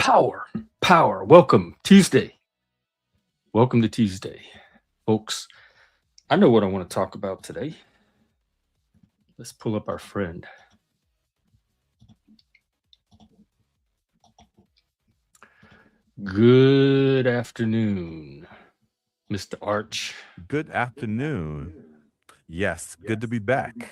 Power, power. Welcome, Tuesday. Welcome to Tuesday, folks. I know what I want to talk about today. Let's pull up our friend. Good afternoon, Mr. Arch. Good afternoon. Yes, good to be back.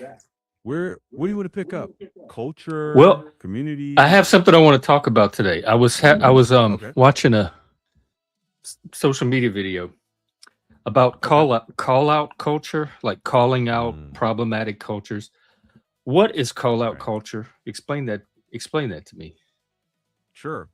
What do you want to pick up? Well, Culture, I community? have something I want to talk about today. I was Okay. watching a social media video about Okay. call out culture, like calling out Mm, problematic cultures. What is call out right. culture? Explain that to me. Sure.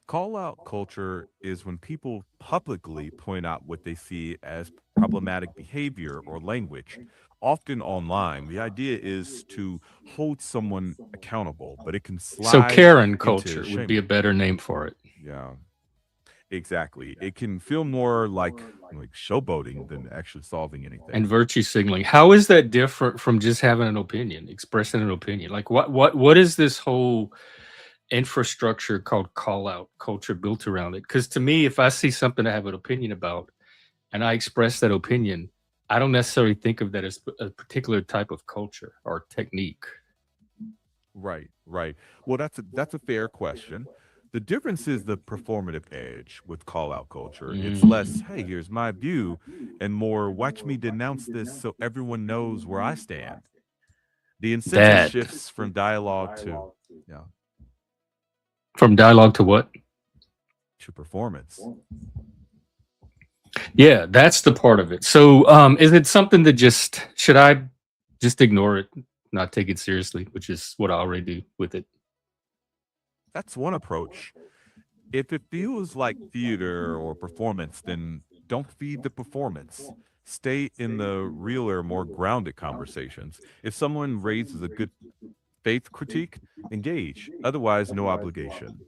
Call out culture is when people publicly point out what they see as problematic behavior or language, often online. The idea is to hold someone accountable, but it can So slide Karen into culture would be a shaming. better name for it. Yeah. Exactly. It can feel more like showboating than actually solving And anything. virtue signaling. How is that different from just having an opinion, expressing an opinion? Like what is this whole infrastructure called call out culture built around it? Because to me, if I see something I have an opinion about and I express that opinion, I don't necessarily think of that as a particular type of culture or technique. Right, right. Well, that's a fair question. The difference is the performative edge with call out culture. It's less, Mm, hey, here's my view, and more, watch me denounce this so everyone knows where I stand. The incentive that shifts from dialogue yeah, from dialogue to what? to performance. Yeah, that's the part of it. So, is it something that just should I just ignore it, not take it seriously, which is what I already do with it? That's one approach. If it feels like theater or performance, then don't feed the performance. Stay in the realer, more grounded conversations. If someone raises a good faith critique, engage. Otherwise, no obligation.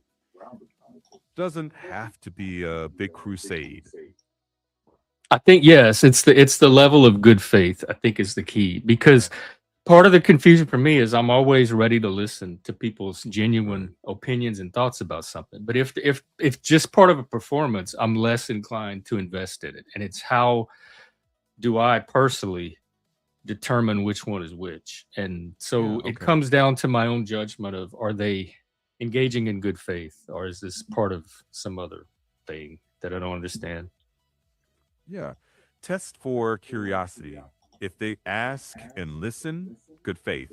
Doesn't have to be a big crusade. I think yes, it's the level of good faith. I think is the key because part of the confusion for me is I'm always ready to listen to people's Right. genuine opinions and thoughts about something. But if just part of a performance, I'm less inclined to invest in it. And it's how do I personally determine which one is which. And Yeah. so it Okay. comes down to my own judgment of are they engaging in good faith or is this part of some other thing that I don't understand? Yeah. Test for curiosity. If they ask and listen, good faith.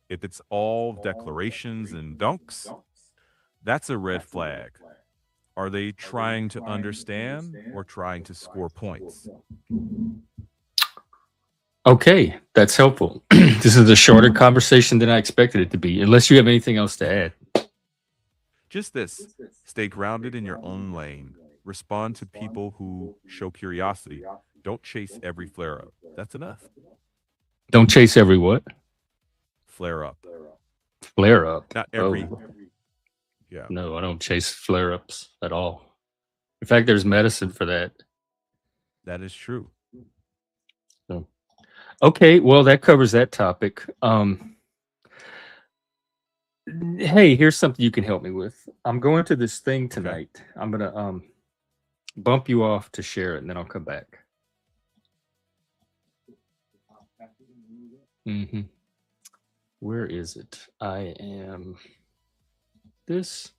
If it's all declarations and dunks, that's a red flag. Are they trying to understand or trying to score points? Okay, that's helpful. This is a shorter conversation than I expected it to be, unless you have anything else to add. Just this, stay grounded in your own lane. Respond to people who show curiosity. Don't chase every flare up. That's enough. Don't chase every what? Flare up. Flare up. Not every, Oh, yeah, no, I don't chase flare ups at all. In fact, there's medicine for that. that is true. So, okay, well, that covers that topic. Hey, here's something you can help me with. I'm going to this thing Okay. tonight. I'm gonna bump you off to share it, and then I'll come back. hmm Where is it? I am this.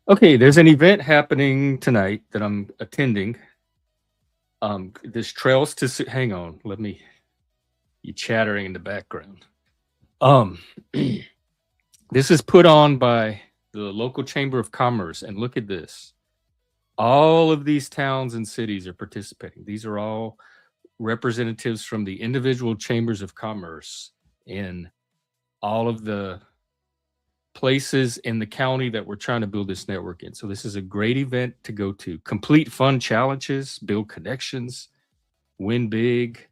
Okay, there's an event happening tonight that I'm attending. This trails to hang on. Let me. You chattering in the background. Um, this is put on by the local chamber of commerce, and look at this. All of these towns and cities are participating. These are all representatives from the individual chambers of commerce in all of the places in the county that we're trying to build this network in. So this is a great event to go to. Complete fun challenges, build connections, win big,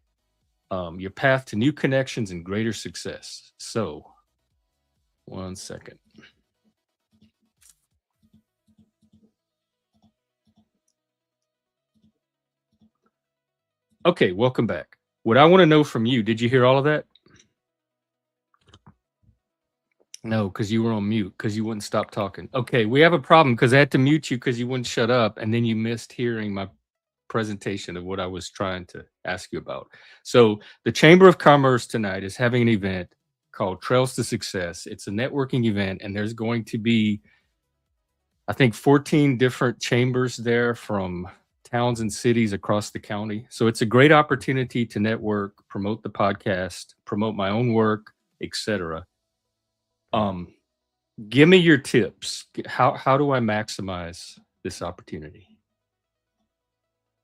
your path to new connections and greater success. So, one second. Okay, welcome back. What I want to know from you, did you hear all of that? No, because you were on mute because you wouldn't stop talking. Okay, we have a problem because I had to mute you because you wouldn't shut up, and then you missed hearing my presentation of what I was trying to ask you about. So, the Chamber of Commerce tonight is having an event called Trails to Success. It's a networking event, and there's going to be, I think, 14 different chambers there from towns and cities across the county. So, it's a great opportunity to network, promote the podcast, promote my own work, etc. Um, Give me your tips. How do I maximize this opportunity?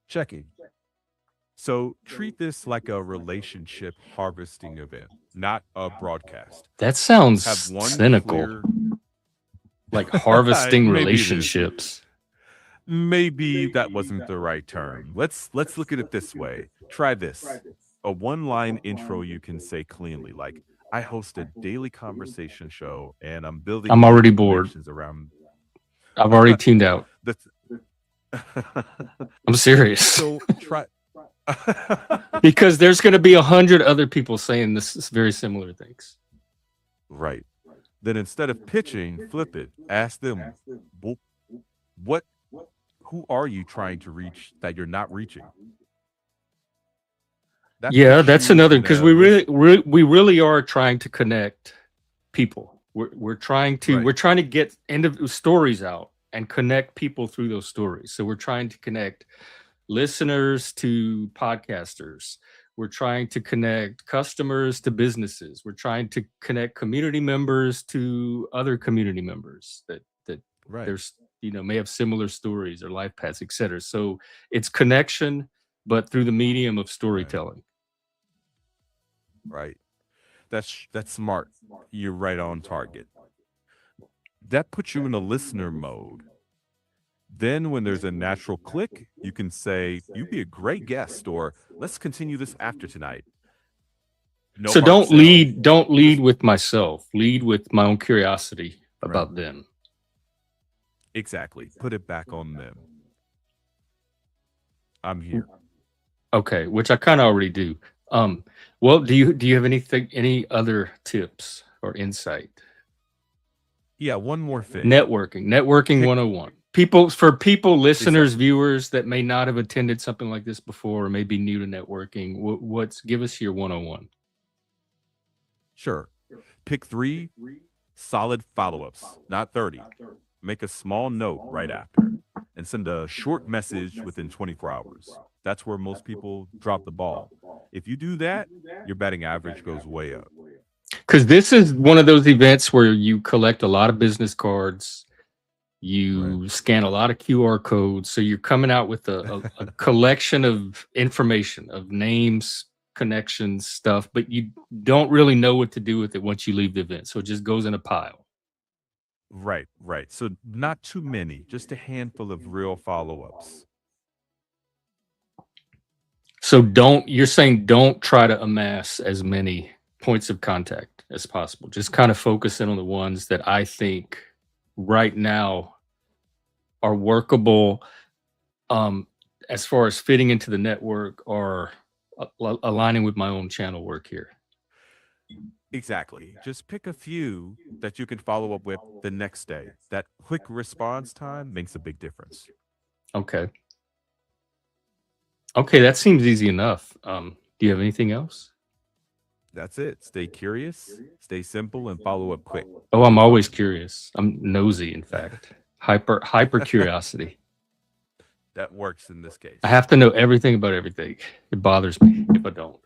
Checking. So treat this like a relationship harvesting event, not a broadcast. That Have sounds one cynical, clear like harvesting maybe it is. relationships. Maybe that wasn't the right term. Let's look at it this way. Try this. A one-line intro you can say cleanly, like, I host a daily conversation show and I'm building I'm already deep bored. connections around I've already tuned out. that's I'm serious. so try Because there's going to be 100 other people saying this very similar things. right. Then instead of pitching, flip it. Ask them, "Wh- what who are you trying to reach that you're not reaching?" That Yeah, puts that's you another in because a we really are trying to connect people. We're trying to right, get stories out and connect people through those stories. So we're trying to connect listeners to podcasters. We're trying to connect customers to businesses. We're trying to connect community members to other community members that right, there's may have similar stories or life paths, etc. So it's connection, but through the medium of right, storytelling. right. That's smart. You're right on target. That puts you in a listener mode. Then when there's a natural click, you can say, "You'd be a great guest," or "Let's continue this after tonight." No So hard sell. don't lead Just with myself. Lead with my own curiosity right. about them. Exactly. Put it back on them. I'm here. Okay, which I kind of already do. Um, well, do you have any other tips or insight? Yeah, one more thing. Networking Pick 101. People, listeners, exactly. viewers that may not have attended something like this before or may be new to networking. What's give us your 101. Sure. Pick 3 solid follow-ups, not 30. Make a small note right after and send a short message within 24 hours. That's where most people drop the ball. If you do that, your batting average goes way up. Because this is one of those events where you collect a lot of business cards, Right. you scan a lot of QR codes, so you're coming out with a collection of information, of names, connections, stuff, but you don't really know what to do with it once you leave the event. So it just goes in a pile. Right, right. So not too many, just a handful of real follow-ups. So you're saying don't try to amass as many points of contact as possible. Just kind of focus in on the ones that I think right now are workable, um, as far as fitting into the network or aligning with my own channel work here. Exactly. Just pick a few that you can follow up with the next day. That quick response time makes a big difference. Okay. Okay, that seems easy enough. Do you have anything else? That's it. Stay curious, stay simple, and follow up quick. Oh, You'll I'm be always fine. curious. I'm nosy, in fact. Hyper curiosity. That works in this I case. have to know everything about everything. It bothers me if I don't.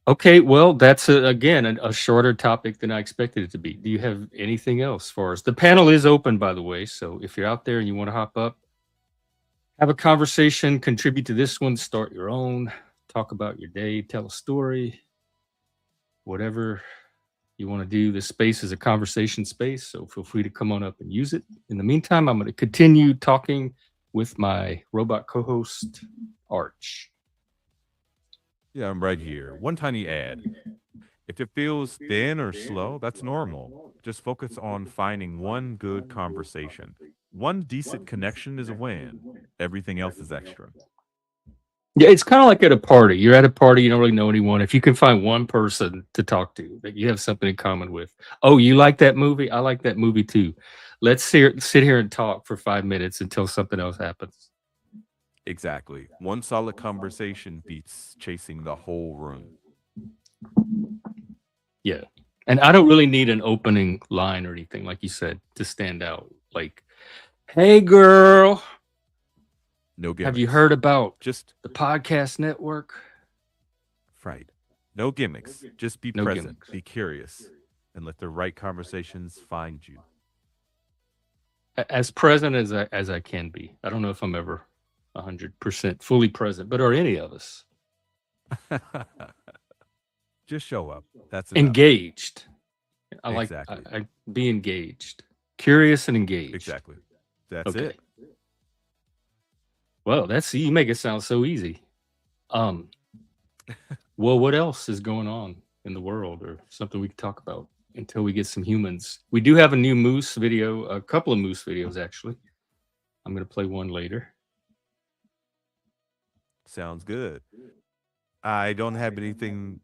Okay, well, that's again a shorter topic than I expected it to be. Do you have anything else for us? The panel is open, by the way. So if you're out there and you want to hop up, have a conversation, contribute to this one, start your own, talk about your day, tell a story, whatever you want to do. This space is a conversation space, so feel free to come on up and use it. In the meantime, I'm going to continue talking with my robot co-host, Arch. Yeah, I'm right here. One tiny ad. If it feels thin or slow, that's normal. Just focus on finding one good conversation. One decent connection is a win. Everything else is extra. Yeah, it's kind of like at a party. You're at a party, you don't really know anyone. If you can find one person to talk to that you have something in common with. Oh, you like that movie? I like that movie too. Let's sit here and talk for 5 minutes until something else happens. Exactly. One solid conversation beats chasing the whole room. Yeah. And I don't really need an opening line or anything, like you said, to stand out. Like, hey, girl, No have you gimmicks. heard about Just the podcast network? right. No gimmicks. Just be No present, gimmicks. be curious, and let the right conversations find you. As present as I can be. I don't know if I'm ever 100% fully present, but are any of us Just show up. That's enough. engaged? I like Exactly. I be engaged, curious and engaged. Exactly. That's Okay. it. Well, that's you make it sound so easy. Um, well, what else is going on in the world, or something we can talk about until we get some humans? We do have a new moose video, a couple of moose videos actually. I'm gonna play one later. Sounds good. I don't have anything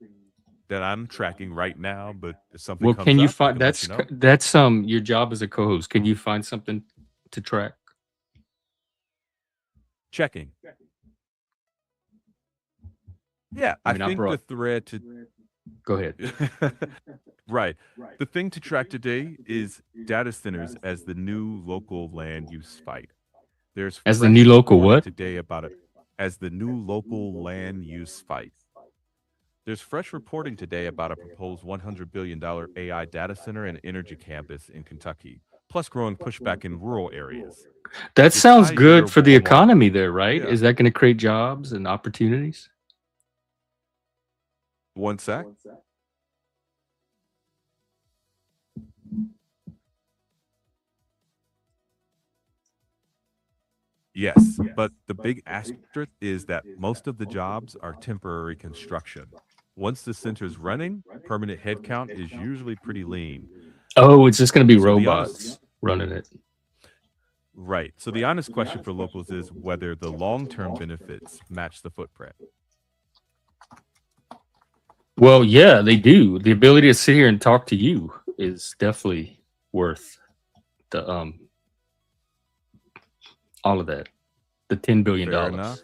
that I'm tracking right now, but if something Well, comes can you up, I find can let you know. that's your job as a co-host? Can you find something to track? Checking. Yeah, I I mean, I think the brought. thread to Go ahead. right. The thing to track today is data centers as the new local land use fight. There's As the new fresh local reporting what? today about it as the new local land use fight. There's fresh reporting today about a proposed $100 billion AI data center and energy campus in Kentucky, plus growing pushback in rural areas. That It sounds ties your good for the Walmart. economy there, right? Yeah. Is that going to create jobs and opportunities? One sec. Yes, but the big asterisk is that most of the jobs are temporary construction. Once the center's running, permanent headcount is usually pretty lean. Oh, it's just going to be So the honest robots running it. right. So the honest question for locals is whether the long-term benefits match the footprint. Well, yeah, they do. The ability to sit here and talk to you is definitely worth the all of that. The $10 Fair billion. enough.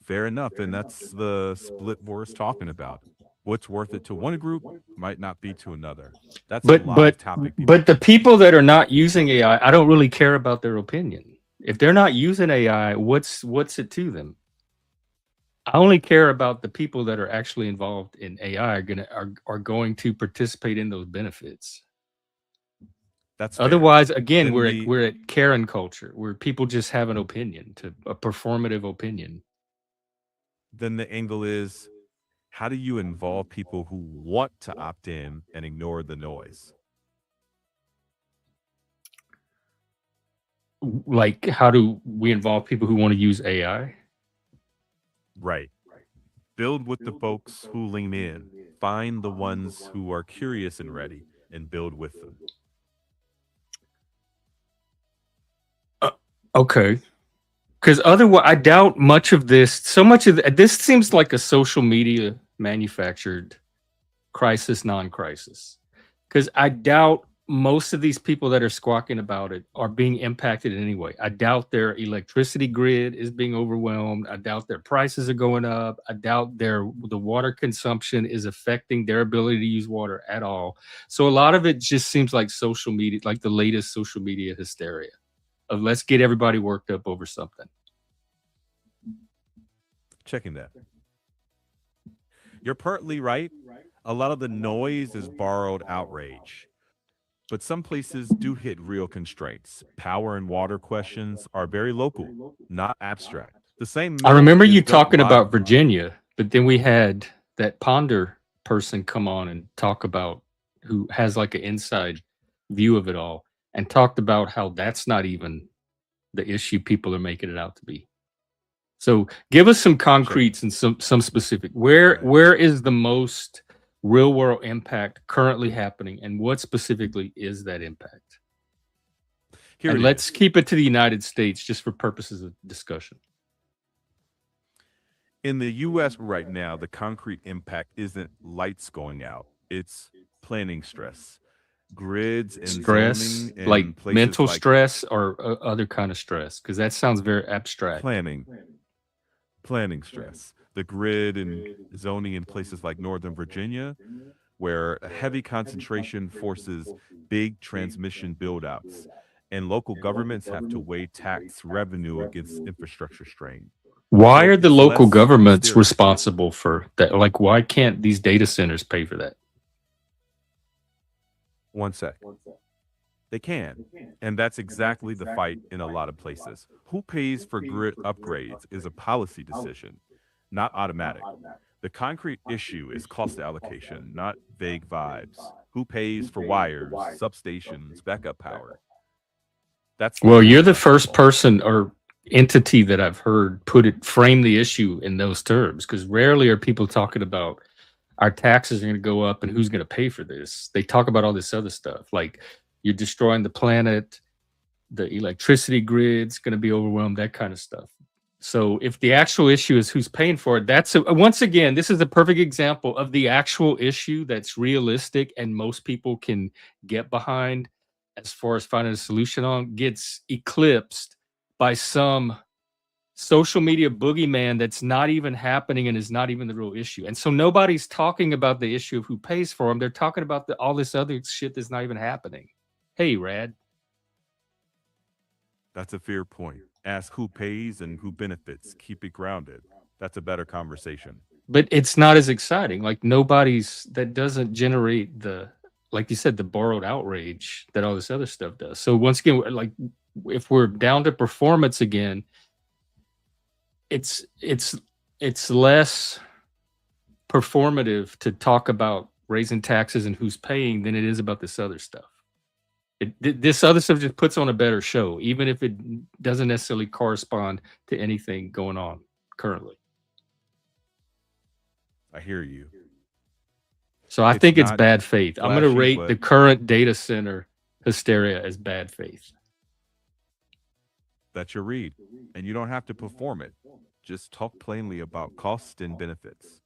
Fair enough. And that's the split Boris talking about. What's worth it to one group might not be to another. That's a But live but topic, but people. the people that are not using AI, I don't really care about their opinion. If they're not using AI, what's it to them? I only care about the people that are actually involved in AI are going to participate in those benefits. That's fair. Otherwise, again, Then the we're at Karen culture, where people just have an opinion, to a performative opinion. then the angle is how do you involve people who want to opt in and ignore the noise? Like, how do we involve people who want to use AI? Right. Build with the folks who lean in. Find the ones who are curious and ready and build with them. Okay, because otherwise, I doubt much of this. So much of this seems like a social media manufactured crisis, non-crisis. Because I doubt most of these people that are squawking about it are being impacted in any way. I doubt their electricity grid is being overwhelmed. I doubt their prices are going up. I doubt the water consumption is affecting their ability to use water at all. So a lot of it just seems like social media, like the latest social media hysteria of let's get everybody worked up over something. Checking that. You're partly right. A lot of the noise is borrowed outrage. But some places do hit real constraints. Power and water questions are very local, not abstract. The same I mill remember you is built talking by about Virginia, but then we had that Ponder person come on and talk about, who has like an inside view of it all, and talked about how that's not even the issue people are making it out to be. So give us some check. concretes and some specific. Right. Where is the most real world impact currently happening, and what specifically is that impact? Here And it let's is. keep it to the United States just for purposes of discussion. In the US right now, the concrete impact isn't lights going out, it's planning stress. Grids and Stress, zoning like in places mental like stress or other kind of stress, because that sounds very abstract. planning, planning stress. The grid and zoning in places like Northern Virginia, where a heavy concentration forces big transmission buildouts, and local governments have to weigh tax revenue against infrastructure strain. Why So are the it's local less governments mysterious. responsible for that? Like, why can't these data centers pay for that? One sec. They can. And that's exactly the fight in a lot of places. Who pays for grid upgrades is a policy decision, not automatic. The concrete issue is cost allocation, not vague vibes. Who pays for wires, substations, backup power? That's the Well, you're real the nuts and first bolts. person or entity that I've heard frame the issue in those terms, because rarely are people talking about our taxes are going to go up and who's going to pay for this. They talk about all this other stuff, like you're destroying the planet, the electricity grid's going to be overwhelmed, that kind of stuff. So if the actual issue is who's paying for it, once again, this is a perfect example of the actual issue that's realistic and most people can get behind as far as finding a solution on, gets eclipsed by some social media boogeyman that's not even happening and is not even the real issue. And so nobody's talking about the issue of who pays for them. They're talking about all this other shit that's not even happening. Hey, Rad. That's a fair point. Ask who pays and who benefits. Keep it grounded. That's a better conversation. But it's not as exciting. Like that doesn't generate like you said, the borrowed outrage that all this other stuff does. So once again, like if we're down to performance again, it's less performative to talk about raising taxes and who's paying than it is about this other stuff. This other stuff just puts on a better show, even if it doesn't necessarily correspond to anything going on currently. I hear you. So I It's think it's not bad faith. I'm going to flashy, rate but the current data center hysteria as bad faith. that's your read. And you don't have to perform it. Just talk plainly about costs and benefits.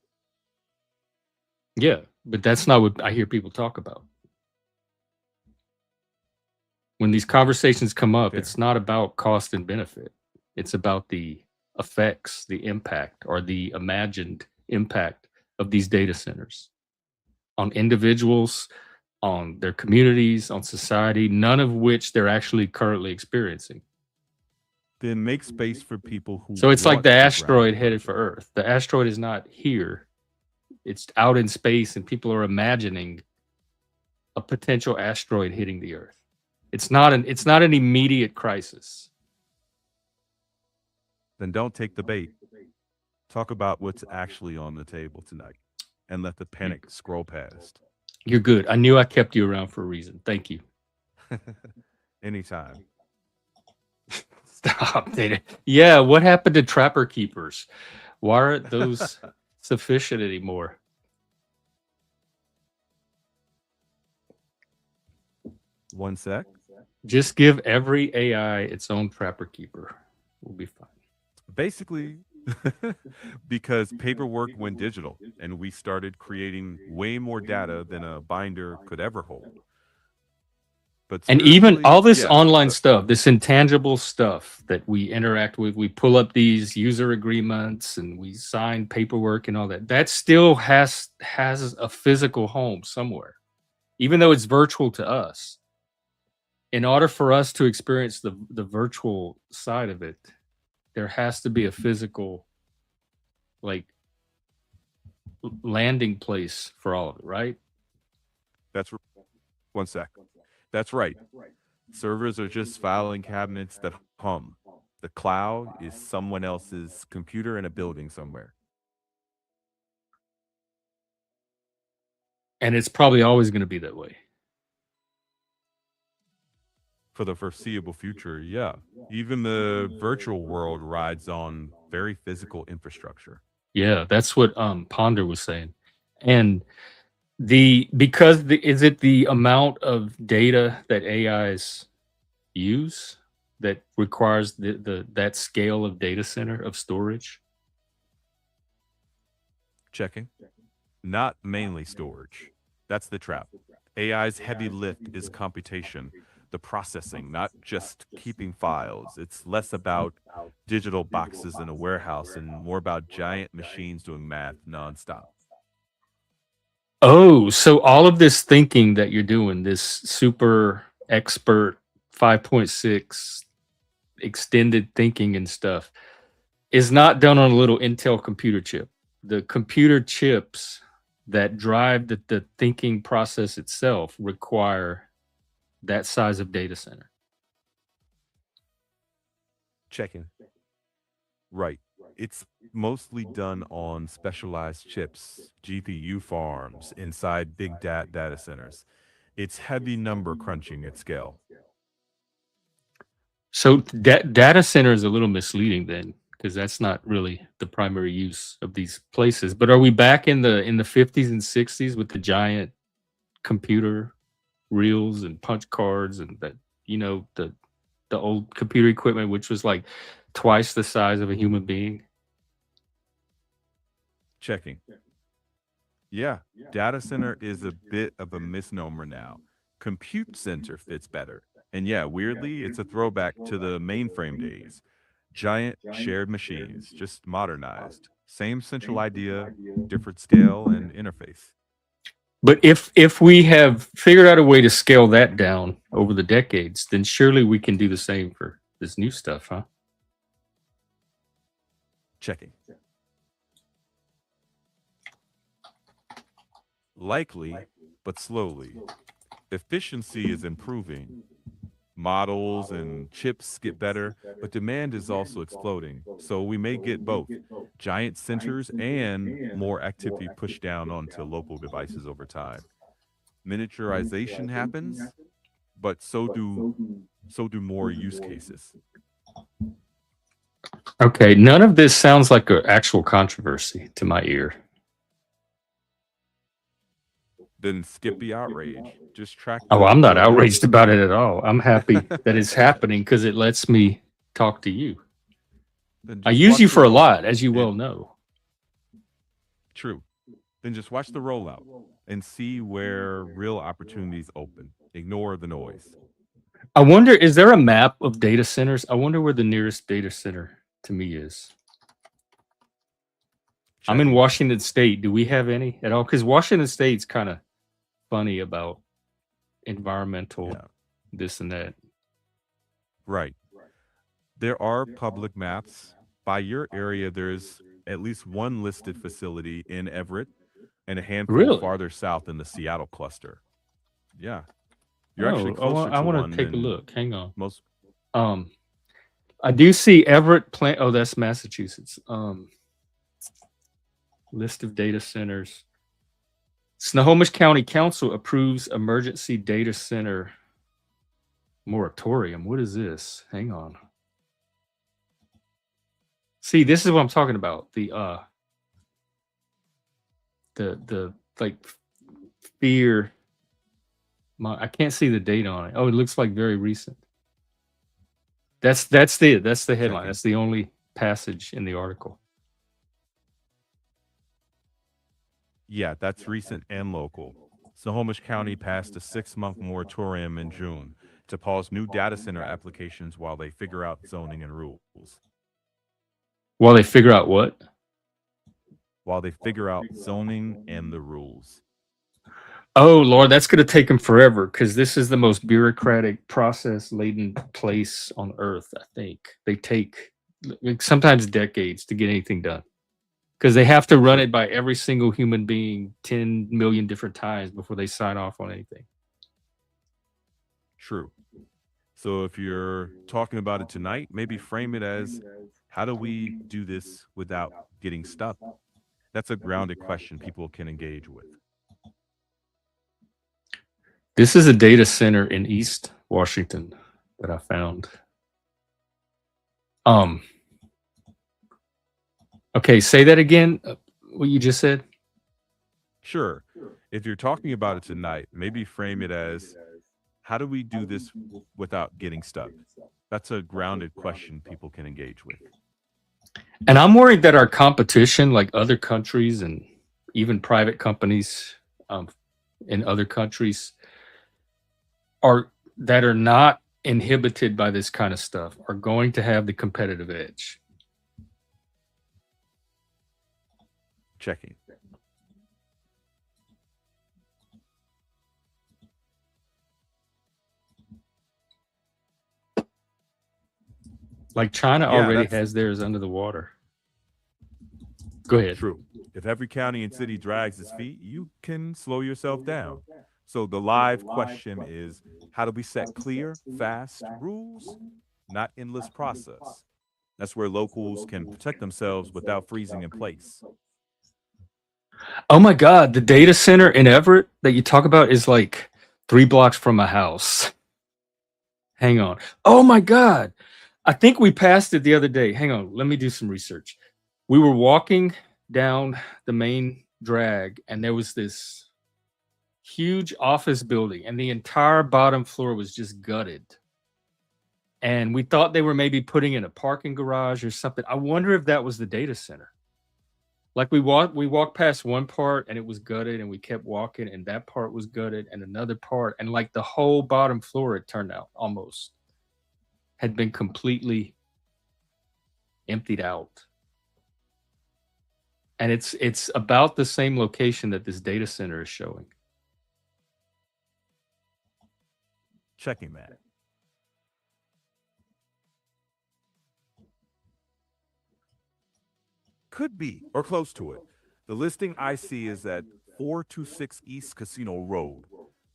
Yeah, but that's not what I hear people talk about. When these conversations come up, Fair. it's not about cost and benefit. It's about the effects, the impact, or the imagined impact of these data centers on individuals, on their communities, on society, none of which they're actually currently experiencing. Then make space for people who So it's like want the the grounded asteroid headed for version. Earth. The asteroid is not here, it's out in space, and people are imagining a potential asteroid hitting the Earth. It's not an immediate crisis. Then don't take the bait. Talk about what's actually on the table tonight and let the panic scroll past. You're good. I knew I kept you around for a reason. Thank you. Anytime. Stop. Yeah, what happened to trapper keepers? Why aren't those sufficient anymore? One sec. Just give every AI its own trapper keeper. We'll be fine. Basically, because paperwork went digital and we started creating way more data than a binder could ever hold. But And even spiritually, all this yeah, online stuff, this intangible stuff that we interact with, we pull up these user agreements and we sign paperwork and all that. That still has a physical home somewhere, even though it's virtual to us. In order for us to experience the virtual side of it, there has to be a physical like landing place for all of it, right? that's one sec. That's right. Servers are just filing cabinets that hum. The cloud is someone else's computer in a building somewhere. And it's probably always going to be that way. For the foreseeable future, yeah. Even the virtual world rides on very physical infrastructure. Yeah, that's what Ponder was saying. And is it the amount of data that AIs use that requires that scale of data center of storage? Checking. Not mainly storage. That's the trap. AI's heavy lift is computation, the processing, not just keeping files. It's less about digital boxes in a warehouse and more about giant machines doing math nonstop. Oh, so all of this thinking that you're doing, this super expert 5.6 extended thinking and stuff, is not done on a little Intel computer chip. The computer chips that drive the thinking process itself require that size of data center. Checking. Right. It's mostly done on specialized chips, GPU farms inside big data centers. It's heavy number crunching at scale. So data center is a little misleading then, because that's not really the primary use of these places. But are we back in the 50s and 60s with the giant computer reels and punch cards and that, the old computer equipment, which was like twice the size of a human being? Checking. Yeah, data center is a bit of a misnomer now. Compute center fits better. And yeah, weirdly, it's a throwback to the mainframe days. Giant shared machines, just modernized. Same central idea, different scale and interface. But if we have figured out a way to scale that down over the decades, then surely we can do the same for this new stuff, huh? Checking. Likely, but slowly. Efficiency is improving. Models and chips get better, but demand is also exploding. So we may get both giant centers and more activity pushed down onto local devices over time. Miniaturization happens, but so do more use cases. Okay, none of this sounds like an actual controversy to my ear. Then skip the outrage. Just track Oh, the I'm not real outraged math. about it at all. I'm happy that it's happening because it lets me talk to you. Then I just use you watch the for a lot, rollout. as you well And know. true. Then just watch the rollout and see where real opportunities open. Ignore the noise. I wonder, is there a map of data centers? I wonder where the nearest data center to me is. I'm in Checking. Washington State. Do we have any at all? Because Washington State's kind of funny about environmental Yeah. this and that. Right. There are public maps. By your area, there's at least one listed facility in Everett and a handful Really? farther south in the Seattle cluster. Yeah. You're actually Oh, closer I to want to one take a than look. Hang on. most. Um, I do see Everett plant. Oh, that's Massachusetts. List of data centers. Snohomish County Council approves emergency data center moratorium. What is this? Hang on. See, this is what I'm talking about. The like fear. I can't see the date on it. Oh, it looks like very recent. That's the headline. Checking. That's the only passage in the article. Yeah, that's recent and local. Snohomish County passed a 6-month moratorium in June to pause new data center applications while they figure out zoning and rules. While they figure out what? While they figure out zoning and the rules. Oh Lord, that's going to take them forever because this is the most bureaucratic process laden place on earth. I think they take sometimes decades to get anything done because they have to run True. it by every single human being 10 million different times before they sign off on anything. True. So if you're talking about it tonight, maybe frame it as how do we do this without getting stuck? That's a grounded question people can engage with. This is a data center in East Washington that I found. Okay, say that again. What you just said. Sure. If you're talking about it tonight, maybe frame it as how do we do this without getting stuck? That's a grounded question people can engage with. And I'm worried that our competition, like other countries and even private companies in other countries are that are not inhibited by this kind of stuff are going to have the competitive edge. Checking. Like China Yeah, already that's has theirs under the water. Go ahead. true. If every county and city drags its feet, you can slow yourself down. So the live question is, how do we set clear, fast rules, not endless process? That's where locals can protect themselves without freezing in place. Oh my God, the data center in Everett that you talk about is like 3 blocks from my house. Hang on. Oh my God. I think we passed it the other day. Hang on. Let me do some research. We were walking down the main drag, and there was this huge office building, and the entire bottom floor was just gutted. And we thought they were maybe putting in a parking garage or something. I wonder if that was the data center. Like we walked past one part and it was gutted, and we kept walking and that part was gutted, and another part, and like the whole bottom floor, it turned out almost had been completely emptied out. And it's about the same location that this data center is showing. Checking that. Could be, or close to it. The listing I see is at 426 East Casino Road.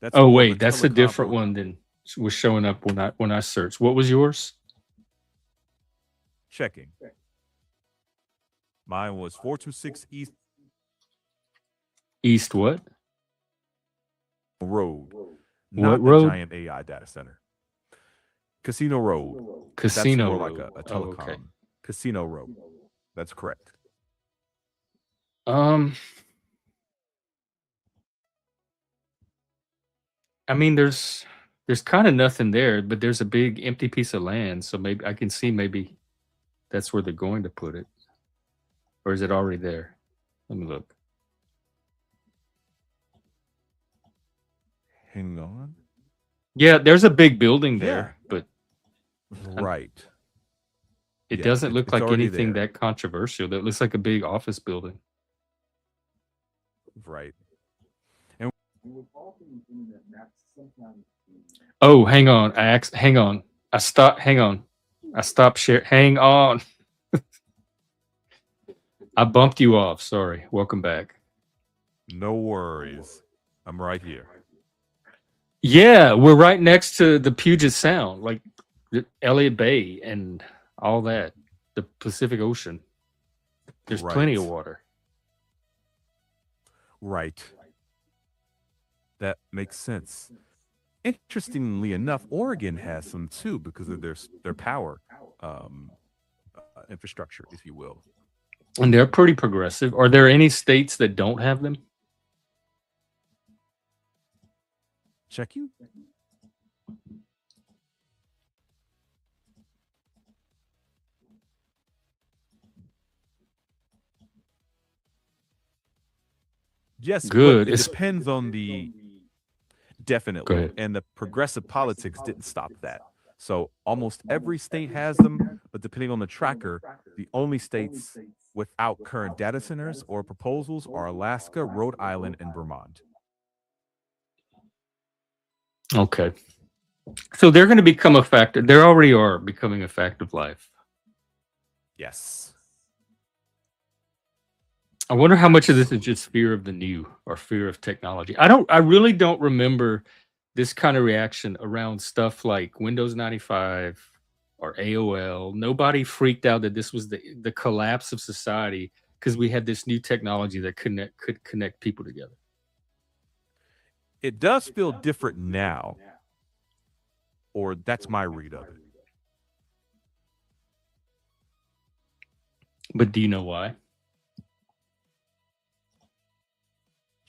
That's Oh more of a wait, that's a telecom different one than was showing up when I searched. What was yours? checking. Mine was 426 East East what? Road, What not the road? giant AI data center. Casino Road. That's Casino more like Road. a Oh, telecom. okay. Casino Road. That's correct. Um, I mean, there's kind of nothing there, but there's a big empty piece of land, so maybe I can see maybe that's where they're going to put it, or is it already there? Let me look. Hang on. Yeah, there's a big building Yeah. there, but Right. it Yeah, doesn't look it's like already anything there. that controversial. That looks like a big office building. Right. Oh, hang on. Hang on. Hang on. I stopped share. Hang on. I bumped you off. Sorry. Welcome back. No worries. I'm right here. Yeah, we're right next to the Puget Sound, like Elliott Bay and all that, the Pacific Ocean. There's plenty of water. Right. That makes sense. Interestingly enough, Oregon has some too because of their power infrastructure, if you will. And they're pretty progressive. Are there any states that don't have them? Check you. Yes, but Good. it depends on the definitely. Go ahead. And the progressive politics didn't stop that. So almost every state has them, but depending on the tracker, the only states without current data centers or proposals are Alaska, Rhode Island, and Vermont. Okay. So they're going to become a factor. They already are becoming a fact of life. Yes. I wonder how much of this is just fear of the new or fear of technology. I really don't remember this kind of reaction around stuff like Windows 95 or AOL. Nobody freaked out that this was the collapse of society because we had this new technology that could connect people together. It does feel different now, or that's my read of it. But do you know why?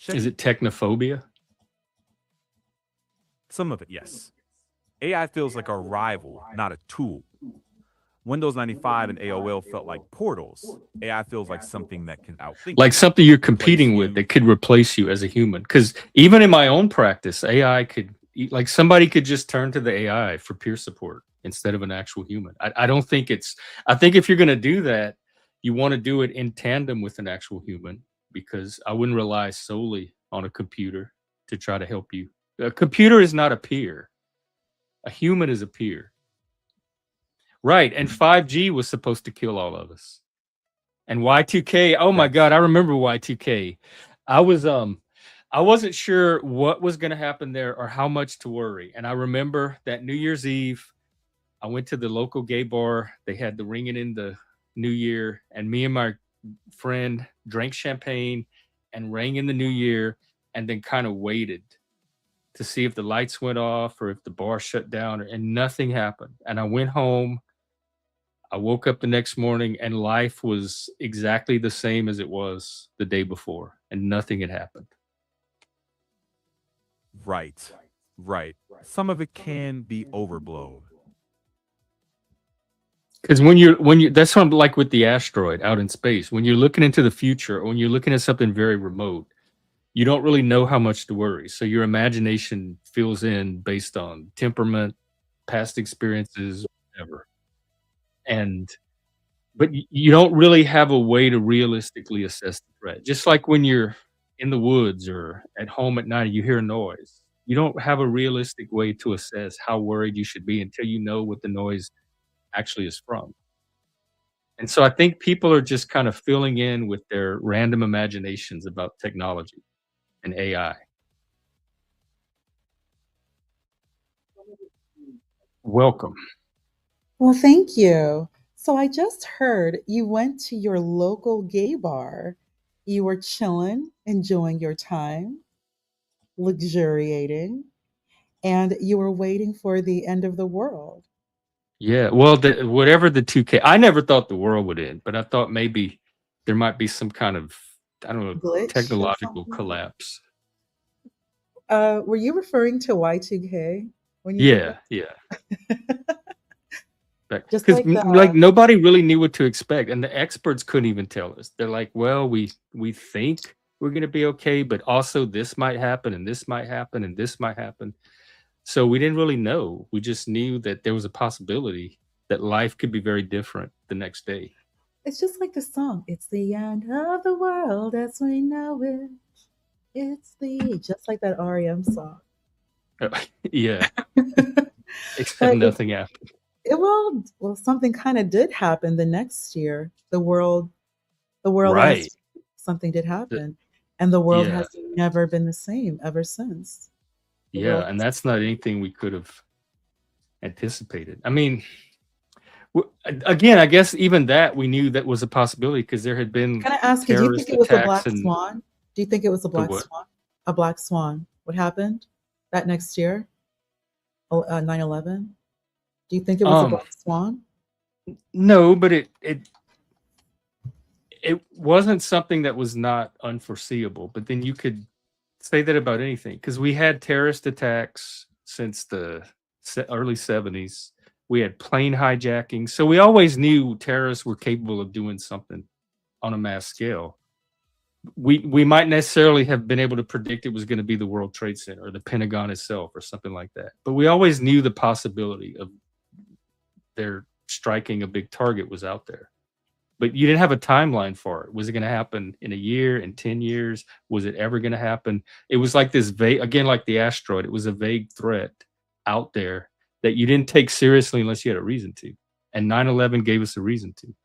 Is it technophobia? Some of it, yes. AI feels like a rival, not a tool. Windows 95 and AOL felt like portals. AI feels like something that can outthink Like you, something you're replace competing with you. that could replace you as a human. Because even in my own practice, AI could, like, somebody could just turn to the AI for peer support instead of an actual human. I don't think it's, I think if you're going to do that, you want to do it in tandem with an actual human, because I wouldn't rely solely on a computer to try to help you. A computer is not a peer, a human is a peer. Right. And 5G was supposed to kill all of us. And Y2K, oh my That's god, I remember Y2K. I was I wasn't sure what was going to happen there or how much to worry. And I remember that New Year's Eve, I went to the local gay bar. They had the ringing in the New Year, and me and my friend drank champagne and rang in the New Year, and then kind of waited to see if the lights went off or if the bar shut down, and nothing happened. And I went home. I woke up the next morning and life was exactly the same as it was the day before, and nothing had happened. right. Right. Some of it can be overblown. Because when you that's what I'm like with the asteroid out in space. When you're looking into the future, or when you're looking at something very remote, you don't really know how much to worry. So your imagination fills in based on temperament, past experiences, whatever. And but you don't really have a way to realistically assess the threat. Just like when you're in the woods or at home at night, and you hear a noise. You don't have a realistic way to assess how worried you should be until you know what the noise actually is from. And so I think people are just kind of filling in with their random imaginations about technology and AI. Welcome. Well, thank you. So I just heard you went to your local gay bar. You were chilling, enjoying your time, luxuriating, and you were waiting for the end of the world. Yeah, well, whatever the 2K, I never thought the world would end, but I thought maybe there might be some kind of, I don't know, Glitch or technological something? collapse. Were you referring to Y2K when you said Yeah, yeah. that? Just Because like the like nobody really knew what to expect, and the experts couldn't even tell us. They're like, "Well, we think we're going to be okay, but also this might happen, and this might happen, and this might happen." So we didn't really know. We just knew that there was a possibility that life could be very different the next day. it's just like the song. It's the end of the world as we know it. It's the just like that REM song. Yeah, except But nothing happened. well, something kind of did happen the next year. The world Right. asked something did The- happen, and the world yeah, has never been the same ever since. The yeah, world and has that's not anything we could have anticipated. I mean, again, I guess even that we knew that was a possibility because there had been Can I ask you, do you think terrorist it was a attacks black and swan? Do you think it was a the black what? swan? A black swan. What happened that next year? 9/11? Do you think it was a Um, black swan? no, but it wasn't something that was not unforeseeable. But then you could say that about anything because we had terrorist attacks since the early 70s. We had plane hijacking, so we always knew terrorists were capable of doing something on a mass scale. We might necessarily have been able to predict it was going to be the World Trade Center or the Pentagon itself or something like that. But we always knew the possibility of their striking a big target was out there. But you didn't have a timeline for it. Was it going to happen in a year, in 10 years? Was it ever going to happen? It was like this vague, again, like the asteroid, it was a vague threat out there that you didn't take seriously unless you had a reason to. And 9/11 gave us a reason to.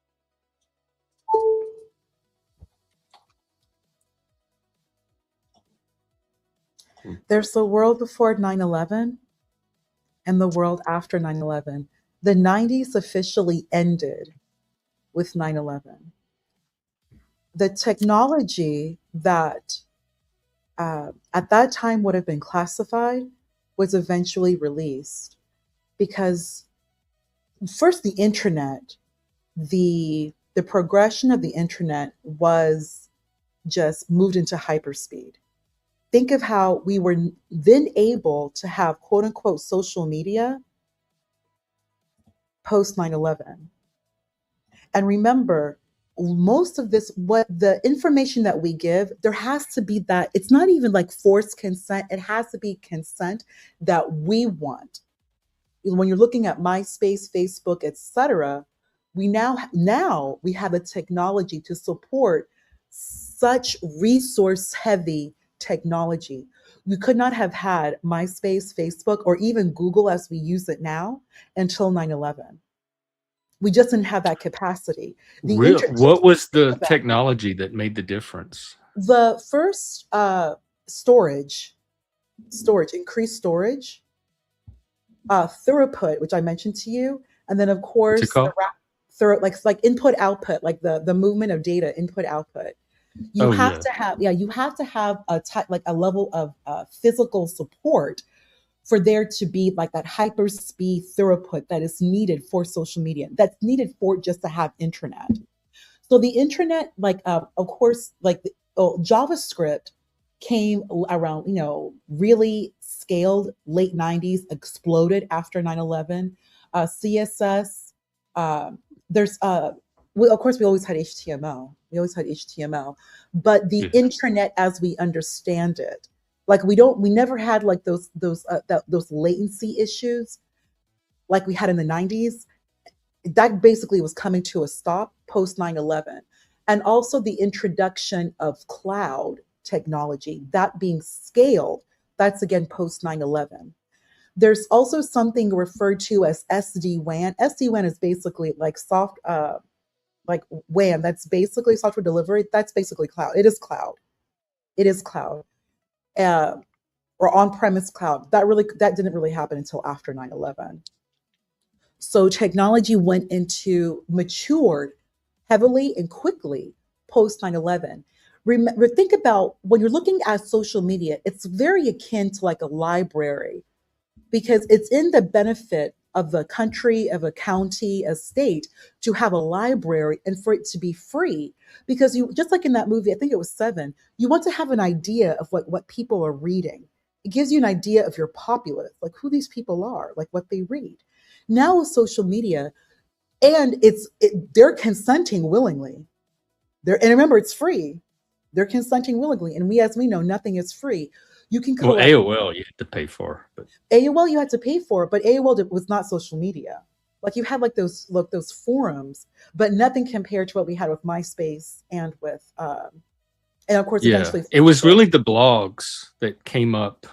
There's the world before 9/11 and the world after 9/11. The 90s officially ended with 9/11. The technology that at that time would have been classified was eventually released because first the internet, the progression of the internet was just moved into hyperspeed. Think of how we were then able to have quote unquote social media post 9/11. And remember, most of this, what the information that we give, there has to be that, it's not even like forced consent, it has to be consent that we want. When you're looking at MySpace, Facebook, etc., we now we have the technology to support such resource heavy technology. We could not have had MySpace, Facebook, or even Google as we use it now until 9/11. We just didn't have that capacity. What was Think the about technology that made the difference? the first storage, increased storage, throughput, which I mentioned to you, and then of What's it course the called? like input output, like the movement of data, input output. You Oh have yeah. to have, yeah, you have to have a type, like a level of physical support for there to be like that hyper speed throughput that is needed for social media, that's needed for just to have internet. So the internet, like of course, like JavaScript came around, really scaled late 90s, exploded after 9/11. CSS, there's of course we always had HTML. We always had HTML, but the Yeah. internet as we understand it, like we never had like those latency issues like we had in the 90s. That basically was coming to a stop post 9/11. And also the introduction of cloud technology, that being scaled, that's again post 9/11. There's also something referred to as SD-WAN. SD-WAN is basically like like WAN, that's basically software delivery, that's basically cloud. It is cloud. It is cloud. Uh, or on-premise cloud. That didn't really happen until after 9/11. So technology went into matured heavily and quickly post 9/11. Remember, think about when you're looking at social media, it's very akin to like a library because it's in the benefit of the country, of a county, a state to have a library and for it to be free. Because you, just like in that movie, I think it was Seven, you want to have an idea of what people are reading. It gives you an idea of your populace, like who these people are, like what they read. Now with social media, and they're consenting willingly. And remember, it's free. They're consenting willingly, and as we know, nothing is free. You can Well, collect AOL you had to pay for, but AOL. You had to pay for it, but AOL was not social media. Like you had like those forums, but nothing compared to what we had with MySpace and of course yeah, eventually it was Facebook. really the blogs that came up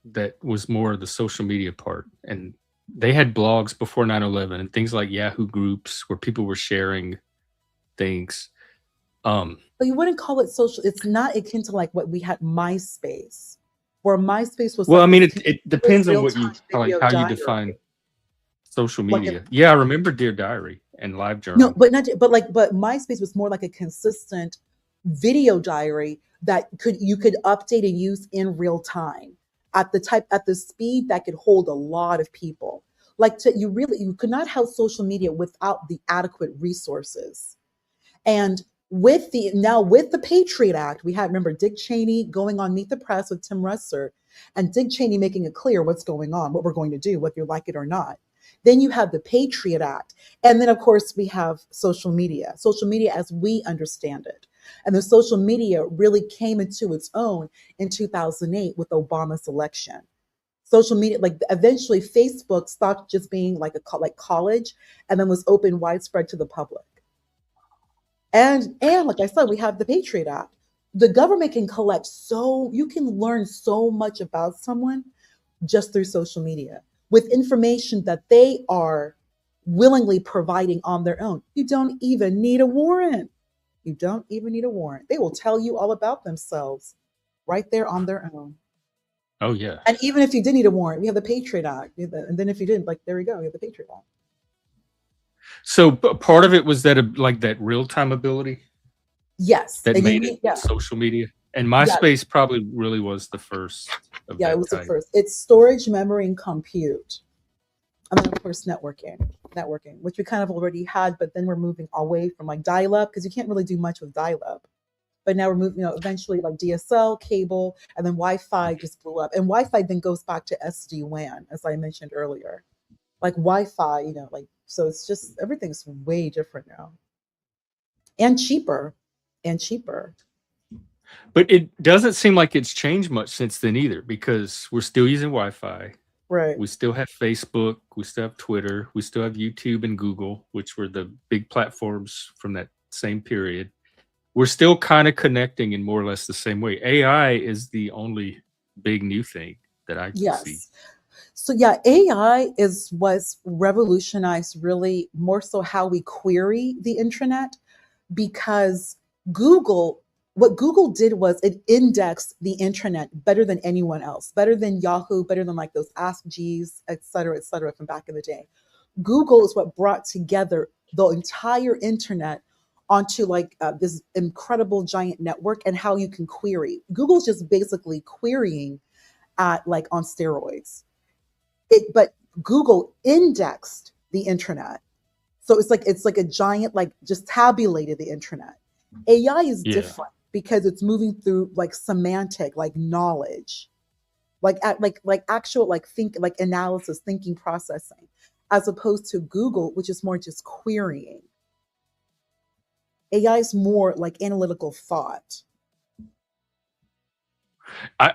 that was more of the social media part. And they had blogs before 9/11 and things like Yahoo groups where people were sharing things. But you wouldn't call it social. It's not akin to like what we had MySpace, where MySpace was Well, I like mean, this it continuous depends on real what you time like video how you diary. define social Like if media. Yeah, I remember Dear Diary and No, LiveJournal. but not but MySpace was more like a consistent video diary that you could update and use in real time at the speed that could hold a lot of people. Like you could not have social media without the adequate resources. And with the Patriot Act, we had, remember, Dick Cheney going on Meet the Press with Tim Russer, and Dick Cheney making it clear what's going on, what we're going to do, whether you like it or not. Then you have the Patriot Act. And then, of course, we have social media as we understand it. And the social media really came into its own in 2008 with Obama's election. Social media, like eventually Facebook stopped just being like like college and then was open widespread to the public. And like I said, we have the Patriot Act. The government can collect, so you can learn so much about someone just through social media with information that they are willingly providing on their own. You don't even need a warrant. You don't even need a warrant. They will tell you all about themselves right there on their own. Oh yeah. And even if you did need a warrant, we have the Patriot Act. And then if you didn't, like, there we go, we have the Patriot Act. So part of it was that like that real time ability Yes. that And you made it need, yeah, social media. And yeah, MySpace probably really was the first of yeah, it that was the type. first. It's storage, memory, and compute. And then of course networking, which we kind of already had, but then we're moving away from like dial-up because you can't really do much with dial-up. But now we're moving, eventually like DSL, cable, and then Wi-Fi just blew up. And Wi-Fi then goes back to SD-WAN, as I mentioned earlier. Like Wi-Fi, like, so it's just everything's way different now. and cheaper, and cheaper. But it doesn't seem like it's changed much since then either, because we're still using Wi-Fi. Right. We still have Facebook. We still have Twitter. We still have YouTube and Google, which were the big platforms from that same period. We're still kind of connecting in more or less the same way. AI is the only big new thing that I can see. Yes. So yeah, AI was revolutionized really more so how we query the internet, because Google, what Google did was it indexed the internet better than anyone else, better than Yahoo, better than like those Ask Jeeves, et cetera, from back in the day. Google is what brought together the entire internet onto like this incredible giant network, and how you can query. Google's just basically querying at like on steroids. But Google indexed the internet, so it's like a giant, like just tabulated the internet. AI is Yeah. different because it's moving through like semantic, like knowledge, like actual like think like analysis, thinking, processing, as opposed to Google, which is more just querying. AI is more like analytical thought.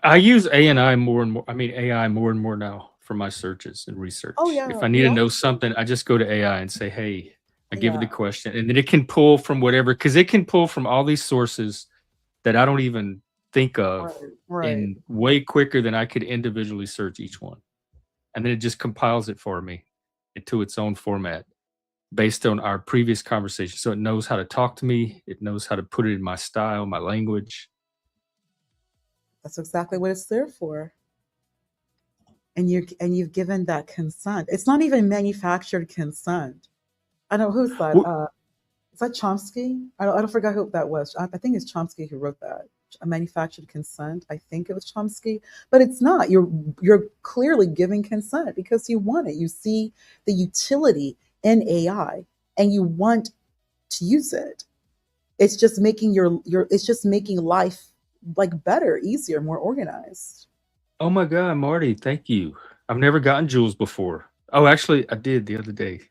I use AI more and more. I mean, AI more and more now for my searches and research. Oh yeah, If I need we to all know something, I just go to AI and say, "Hey," I give it the yeah, question, and then it can pull from whatever, because it can pull from all these sources that I don't even think of right, right. in way quicker than I could individually search each one. And then it just compiles it for me into its own format based on our previous conversation. So it knows how to talk to me, it knows how to put it in my style, my language. That's exactly what it's there for. And you've given that consent. It's not even manufactured consent. I know who's that. Well, Is that Chomsky? I don't forget who that was. I think it's Chomsky who wrote that. A manufactured consent. I think it was Chomsky, but it's not. You're clearly giving consent because you want it. You see the utility in AI, and you want to use it. It's just making your it's just making life like better, easier, more organized. oh my God, Marty, thank you. I've never gotten jewels before. Oh, actually, I did the other day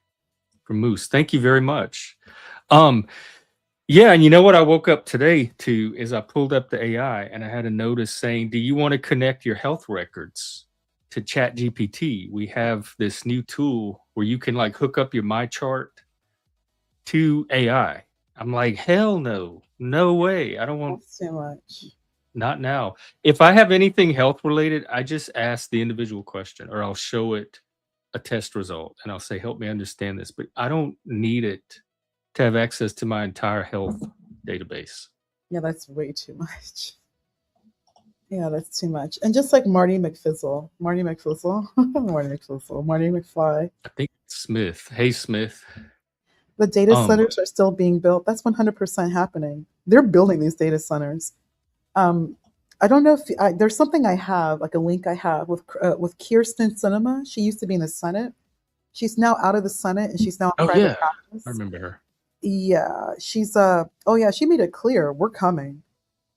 from Moose. Thank you very much. Um, yeah, and you know what I woke up today to is I pulled up the AI and I had a notice saying, "Do you want to connect your health records to Chat GPT? We have this new tool where you can like hook up your My Chart to AI." I'm like, hell no, no way. I don't want, That's too much. not now. If I have anything health related, I just ask the individual question or I'll show it a test result and I'll say, help me understand this. But I don't need it to have access to my entire health database. Yeah, that's way too much. Yeah, that's too much. And just like Marty McFizzle, Marty McFizzle, Marty McFizzle, Marty McFly, I think it's Smith. Hey, Smith. the data Um, centers are still being built. That's 100% happening. They're building these data centers. Um, I don't know if there's something I have, like a link I have with Kirsten Cinema. She used to be in the Senate. She's now out of the Senate and she's now in oh private yeah, I practice. remember her. Yeah, she's oh yeah, she made it clear we're coming.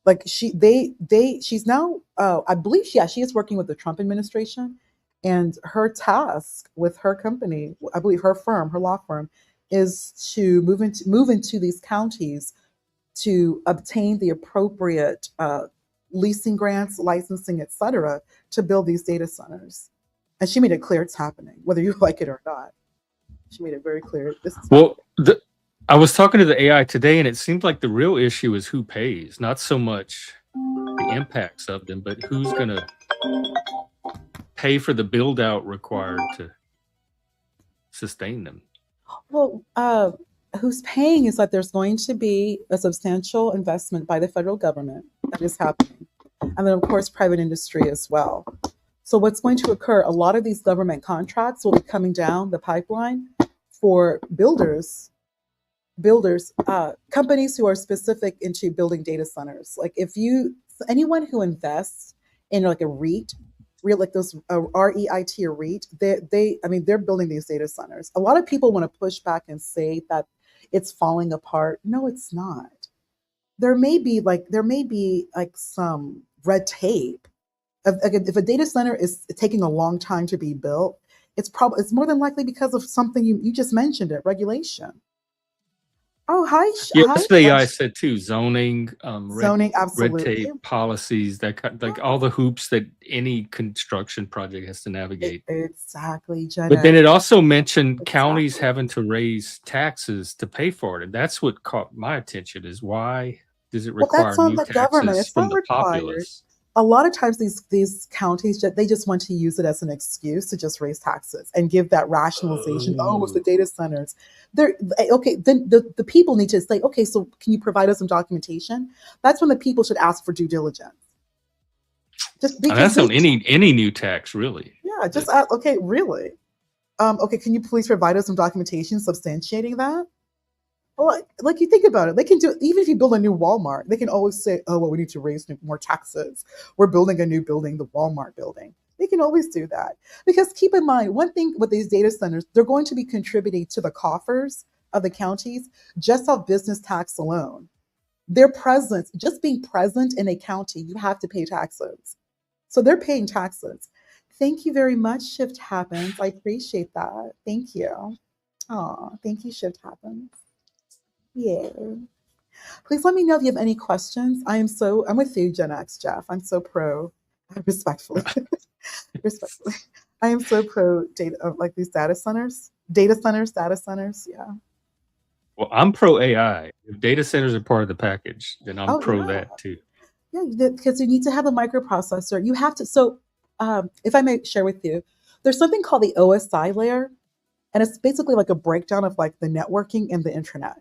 Like she's now I believe she is working with the Trump administration, and her task with her company, I believe her firm, her law firm, is to move into these counties to obtain the appropriate leasing grants, licensing, etc., to build these data centers. And she made it clear it's happening, whether you like it or not. She made it very clear this is Well, happening. I was talking to the AI today, and it seemed like the real issue is who pays, not so much the impacts of them, but who's going to pay for the build out required to sustain them. Well, who's paying is that there's going to be a substantial investment by the federal government that is happening. And then, of course, private industry as well. So, what's going to occur? A lot of these government contracts will be coming down the pipeline for companies who are specific into building data centers. Like, if you, anyone who invests in like a REIT, like those REIT or REIT, I mean, they're building these data centers. A lot of people want to push back and say that it's falling apart. No, it's not. There may be like some red tape. If a data center is taking a long time to be built, it's more than likely because of something you just mentioned it, regulation. Oh, hi, Yeah, hi, that's what AI said too. Zoning, zoning, red absolutely. tape, policies, that kind, like all the hoops that any construction project has to navigate. Exactly, Gen But then X. it also mentioned counties Exactly. having to raise taxes to pay for it. And that's what caught my attention is why does it Well, require that's on new the government. taxes It's from not the required. populace? A lot of times these counties they just want to use it as an excuse to just raise taxes and give that rationalization. Oh, it's the Oh. data centers. They're okay. Then the people need to say, okay, so can you provide us some documentation? That's when the people should ask for due diligence. Just And because that's they, on any new tax, really. yeah, just ask, okay, really. Okay, can you please provide us some documentation substantiating that? Well, like you think about it, they can do even if you build a new Walmart, they can always say, "Oh, well, we need to raise more taxes. We're building a new building, the Walmart building." They can always do that because keep in mind one thing with these data centers, they're going to be contributing to the coffers of the counties just off business tax alone. Their presence, just being present in a county, you have to pay taxes. So they're paying taxes. Thank you very much, Shift Happens. I appreciate that. Thank you. Oh, thank you, Shift Happens. Yeah. Please let me know if you have any questions. I'm with you, Gen X, Jeff. I'm so pro, respectfully, respectfully. I am so pro data, like these data centers. Yeah. Well, I'm pro AI. If data centers are part of the package, then I'm Oh pro yeah. that too. Yeah, because you need to have a microprocessor. You have to. So, if I may share with you, there's something called the OSI layer, and it's basically like a breakdown of like the networking and the internet.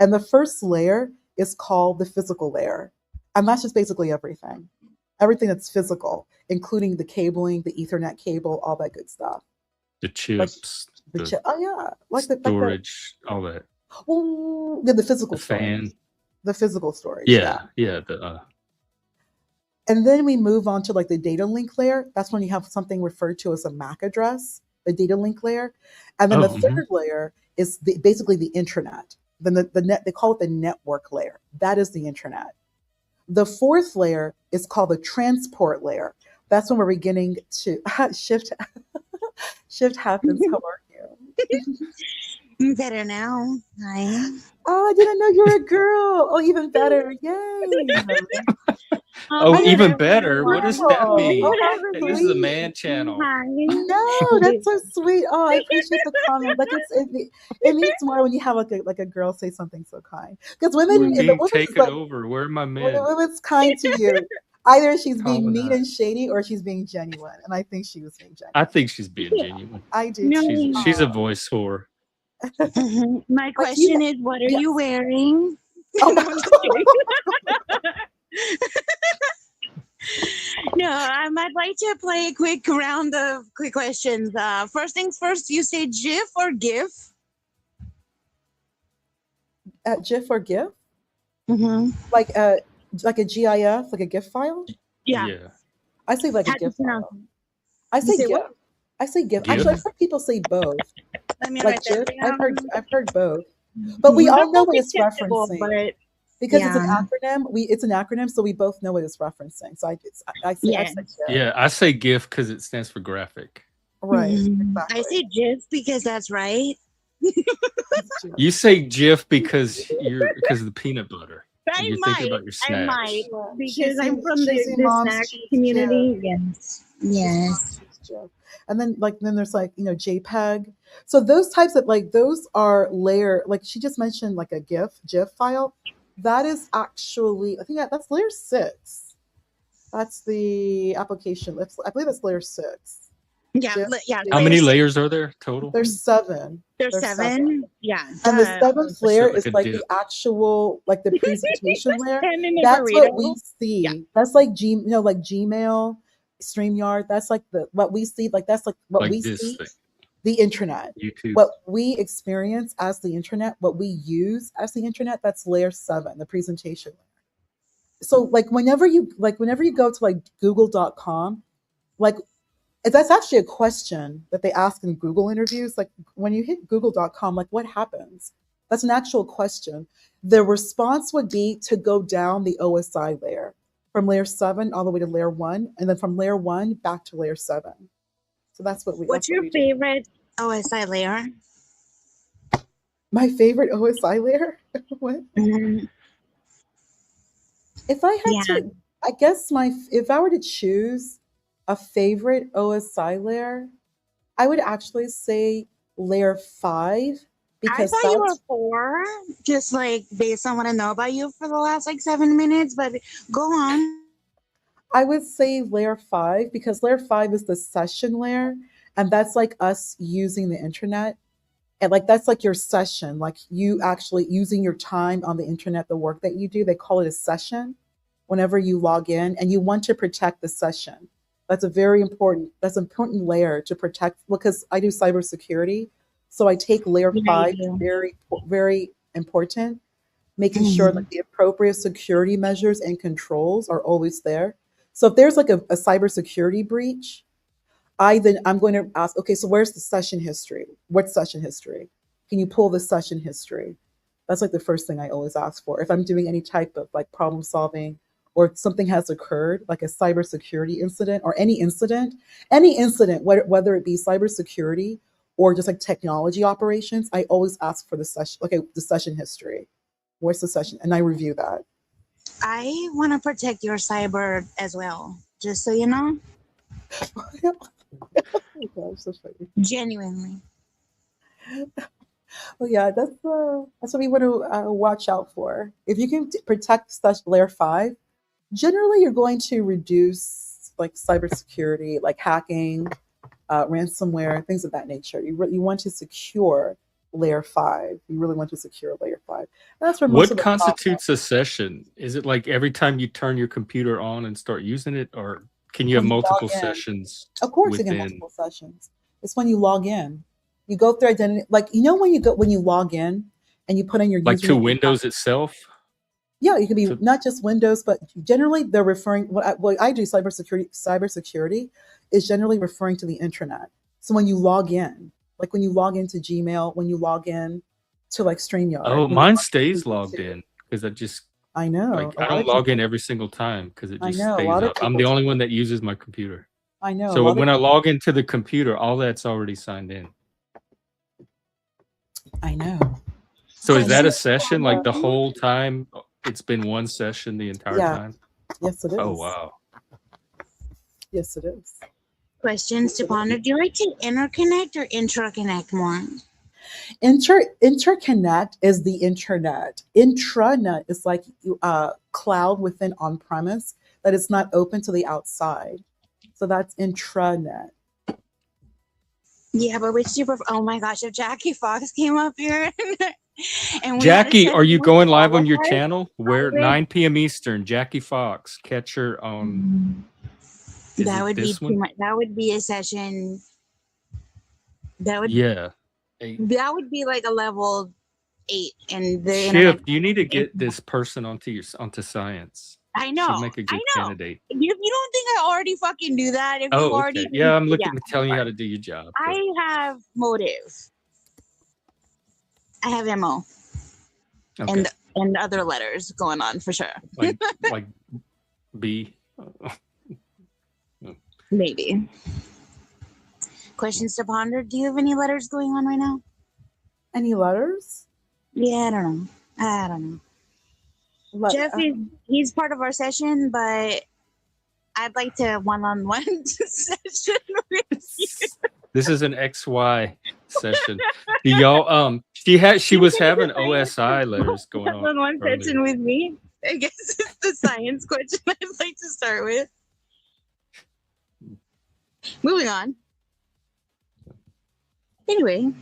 And the first layer is called the physical layer, and that's just basically everything that's physical, including the cabling, the Ethernet cable, all that good stuff. The Like chips, the the chip. Oh yeah, like the storage, all that. yeah, the physical The storage, fan. the physical storage. Yeah. Yeah. And then we move on to like the data link layer. That's when you have something referred to as a MAC address, the data link layer. And then the third layer is basically the intranet. Then the net, they call it the network layer. That is the internet. The fourth layer is called the transport layer. That's when we're beginning to shift. Shift happens. How are you? Better now. Hi. Oh, I didn't know you were a girl. Oh, even better. Yay. Oh, I even didn't better. What does that know. mean? Oh, how Hey, this is a sweet. man channel. Hi. No, that's so sweet. Oh, I appreciate the comment. Like it means more when you have like a girl say something so kind. Because We're women, the being woman is taken like over. Where are my when the men? woman's kind to you, either she's being mean and Colonized. shady or she's being genuine. And I think she was being I genuine. think she's being genuine. I do No. too. She's a voice whore. My But you, question is, what are yes. you wearing? Oh, No, I'm just kidding. No, I might like to play a quick round of quick questions. First things first, you say GIF or GIF? GIF or GIF, Mm-hmm. like a GIF, like a GIF file. Yeah. Yeah. I say like a How do you GIF pronounce file. it? I You say say GIF. what? I say GIF. GIF? Actually, I've heard people say both. Let me Like write that GIF. I've heard down. I've heard both. But we They're all know both what it's acceptable, referencing but because it's an yeah. acronym. It's an acronym, so we both know what it's referencing. So I say Yeah. GIF. Yeah, I say GIF because it stands for graphic. Right, I say exactly. GIF because that's right. It's GIF. You say GIF because of the peanut butter. I You're thinking might. about your I snacks. might. Yeah, Because I'm from cheesy the moms snack choose GIF. community. Yes. Cheesy Yes. moms choose GIF. And then there's like JPEG. So those types of those are layer like she just mentioned like a GIF file. That is actually I think that's layer 6. That's the application. I believe that's layer 6. Yeah. GIF Yeah. How is many Layers. layers are there total? there's 7. There's There's 7. 7. Yeah. And the 7th That's layer like is a like dip. the actual like the presentation layer. And in a That's what we burrito. Yeah. see. That's like like Gmail, StreamYard. That's like what we see. Like that's like what Like we this see. thing. The internet. YouTube. What we experience as the internet, what we use as the internet, that's layer 7, the presentation layer. So whenever you go to like google.com, like that's actually a question that they ask in Google interviews. Like when you hit google.com, like what happens? That's an actual question. The response would be to go down the OSI layer from layer 7 all the way to layer 1, and then from layer 1 back to layer 7. So What's your we do. favorite OSI layer? My favorite OSI layer? What? Mm, If I had yeah. to, I guess if I were to choose a favorite OSI layer, I would actually say layer 5 I because thought you were 4, just like based on what I know about you for the last like 7 minutes, but go on. I would say layer 5 because layer 5 is the session layer, and that's like us using the internet. And like that's like your session, like you actually using your time on the internet, the work that you do, they call it a session whenever you log in, and you want to protect the session. That's an important layer to protect because I do cybersecurity. So I take layer Yeah, you 5 do. very, very important, making sure Mhm. that the appropriate security measures and controls are always there. So if there's like a cybersecurity breach, I'm going to ask, okay, so where's the session history? What's session history? Can you pull the session history? That's like the first thing I always ask for. If I'm doing any type of like problem solving or something has occurred, like a cybersecurity incident or any incident, whether it be cybersecurity or just like technology operations, I always ask for the session, okay, the session history. Where's the session? And I review that. I want to protect your cyber as well, just so you know. Oh gosh, so funny. Genuinely. Well, yeah, that's what we want to watch out for. If you can protect layer 5, generally you're going to reduce like cybersecurity, like hacking, ransomware, things of that nature. You want to secure layer 5. You really want to secure layer 5. And that's where most What of the problem. constitutes a session? Is it like every time you turn your computer on and start using it, or can you have When you log multiple in, sessions of course, you get within? multiple sessions. It's when you log in. You go through identity, like when you log in and you put in your Like to username and Windows itself? yeah, you can be To not just Windows, but generally they're referring what I do cybersecurity is generally referring to the intranet. So when you log in, like when you log into Gmail, when you log in to like StreamYard, oh, when you mine log into stays logged YouTube, in because I just I know like a I lot don't of log in people. every single time because it I just know a stays lot of up. I'm people the do. only one that uses my computer. I know a So lot of when I people. log into the computer, all that's already signed in. I know. So is that a Question. session like the whole time? It's been one session the entire Yeah. time? Yes, it Oh, is. wow. Yes, it is. Questions Yes, to it is. ponder. Do you like to interconnect or intraconnect more? Interconnect is the internet. Intranet is like cloud within on premise that is not open to the outside. So that's intranet. Yeah, but which do you prefer? Oh my gosh, if Jackie Fox came up here and we had a Jackie, are session you with going live all on of your us, channel? I Where would. 9 p.m. Eastern, Jackie Fox. Catch her on, is That it would be this too one? much. That would be a session. That would Yeah. Hey, that would be like a level 8 in the internet. Shift, you need to get this person onto science. I She'd know, make a I good know. candidate. If you don't think I already fucking do that, if you Oh, already okay. Yeah, do, I'm yeah, telling you how but to do your job, but I have motive. I have MO okay. and other letters going on for sure. Like B. Maybe. Questions to ponder. Do you have any letters going on right now? Any letters? Yeah, I don't know. I don't know. Let, Jeff is he's part of our session, but I'd like to one-on-one session with you. This is an XY session. Do y'all she You was can having do OSI letters going on one-on-one earlier. session with me. I guess it's the science question I'd like to start with. Moving on. Anyway,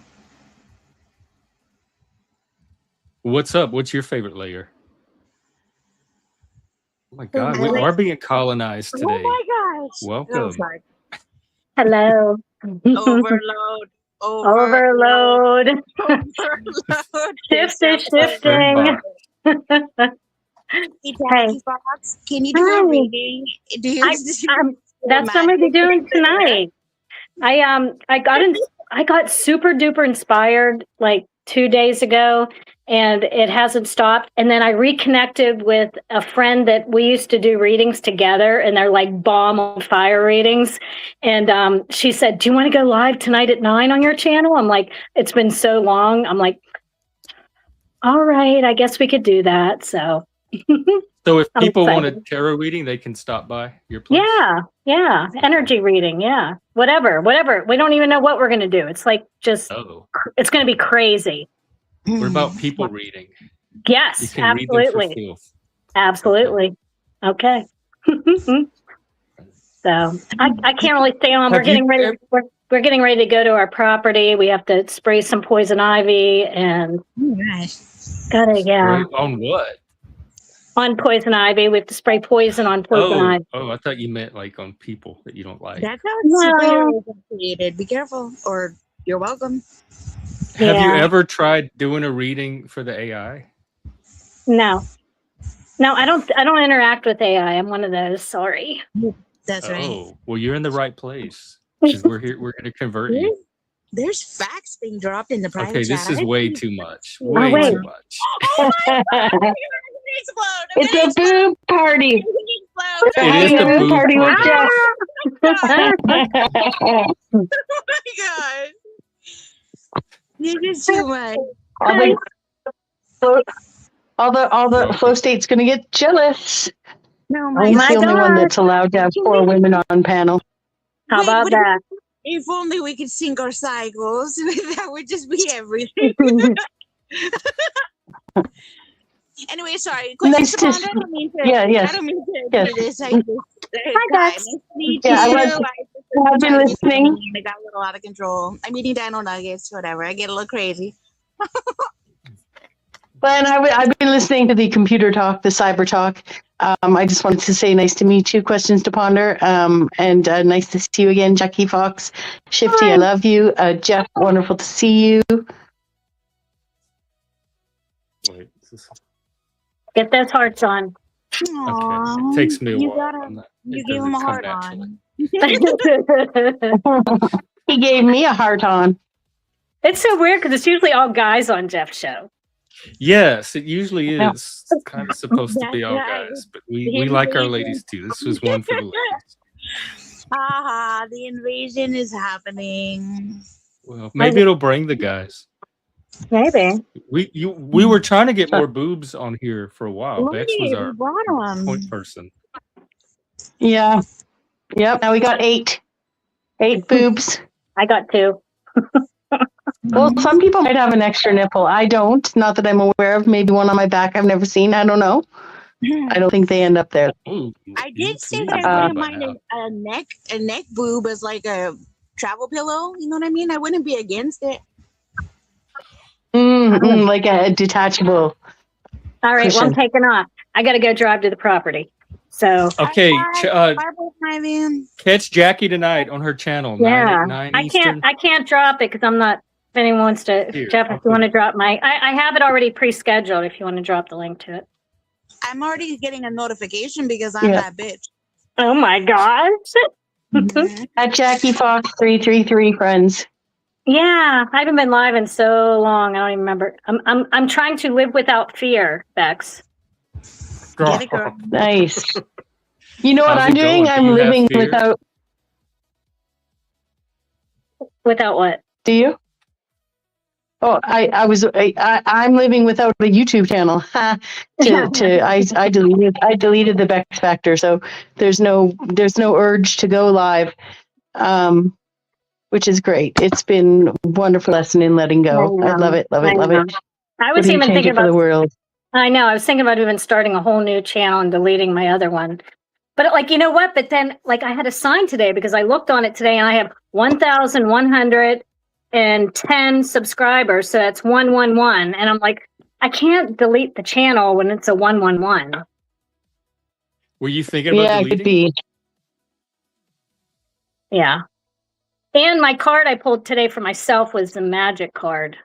What's up? What's your favorite layer? Oh my God, I we like. are being colonized Oh today. my gosh! Oh, Welcome. sorry. Hello. Overload. Overload. Overload. Shift is The third shifting. box. Hey, Hey, Jackie Fox, can you do a hi. reading? Do you I that's what I'm gonna be magic doing in the air? tonight. I got super duper inspired like 2 days ago, and it hasn't stopped. And then I reconnected with a friend that we used to do readings together, and they're like bomb on fire readings. And she said, "Do you want to go live tonight at 9 on your channel?" I'm like, "It's been so long." I'm like, All right, I guess we could do that. So, So if I'm people want a excited. tarot reading, they can stop by your place. Yeah, energy reading, yeah, whatever. We don't even know what we're gonna do. It's like just, Oh, it's gonna be crazy. what about people reading? You Yes, can read them for absolutely, filth. absolutely. Okay. So I can't really stay on. We're Have you getting ready. ever- We're getting ready to go to our property. We have to spray some poison ivy and gotta Right, on what? on poison ivy. We have to spray poison on poison ivy. I thought you meant like on people that you don't like. That sounds No. super created. Be careful, or you're welcome. Have you Yeah. ever tried doing a reading for the AI? No, I don't interact with AI. I'm one of those. Sorry. That's right. Oh, well, you're in the right place because we're here. We're going to convert you. There's facts being dropped in the private Okay, chat. this is way too much. Oh, Way wait. too much. Oh my god! I'm gonna explode. I'm It's gonna a explode. boob party. I'm It gonna is explode. the Having a boob party with party. Jeff. Oh my god! This is too much. all the flow state's gonna get jealous. No, my I'm my the only one God. that's allowed to have 4 women on panel. How Wait, about what that? if only we could sync our cycles. That would just be everything. Anyway, sorry. Nice Question to I don't mean to. yeah, yes. I don't mean to Yes. do this. Hi, Hi, Bexx. nice to meet Yeah, you. I've been listening. I got a little out of control. I'm eating dino nuggets, whatever. I get a little crazy. Well, and I've been listening to the computer talk, the cyber talk. I just wanted to say nice to meet you, questions to ponder, and nice to see you again, Jackie Fox. Shifty, Hi. I love you. Jeff, wonderful to see you. Wait, Get those hearts on. okay. It takes me a You while. gotta. You It gave doesn't him a come heart naturally. on. He gave me a heart on. It's so weird because it's usually all guys on Jeff's show. Yes, it usually Yeah. is kind of supposed to be That's all right. guys, but we like our ladies too. This was one for the ladies. Haha, the invasion is happening. Well, maybe it'll bring the guys. Maybe. We were trying to get more boobs on here for a while. Look Bexx was at our you, bottom. point person. Yeah. Yep. Now we got 8 boobs. I got 2. Well, some people might have an extra nipple. I don't. Not that I'm aware of. Maybe one on my back I've never seen. I don't know. I don't think they end up there. Ooh, I you did say need that to I know wouldn't by mind now. a neck boob as like a travel pillow. You know what I mean? I wouldn't be against it. Like a detachable. All right, well, I'm Cushion. taking off. I got to go drive to the property. So, Okay, Bye, my man. catch Jackie tonight on her channel, yeah. 9 I Eastern. can't drop it because I'm not, if anyone wants to, Here, Jeff, I'll if you want to put- drop I have it already pre-scheduled if you want to drop the link to it. I'm already getting a notification because I'm Yeah. that bitch. Oh my gosh. Mhm. At Jackie Fox 333 friends. Yeah, I haven't been live in so long. I don't even remember. I'm trying to live without fear, Bexx. Get it, girl. Nice. You know what How's I'm it doing? going? Do I'm you have living fear? without. Without what? Do you? Oh, I'm living without a YouTube channel. I deleted the Bexx Factor, so there's no urge to go live, which is great. It's been a wonderful lesson in letting go. I love it, love it, love it. I was Wouldn't even change thinking it for the about. world. I know. I was thinking about even starting a whole new channel and deleting my other one. But like, you know what? But then, like, I had a sign today because I looked on it today and I have 1,110 subscribers. So that's 111. And I'm like, I can't delete the channel when it's a 111. Were you thinking about Yeah, it deleting? could be. Yeah. And my card I pulled today for myself was the magic card.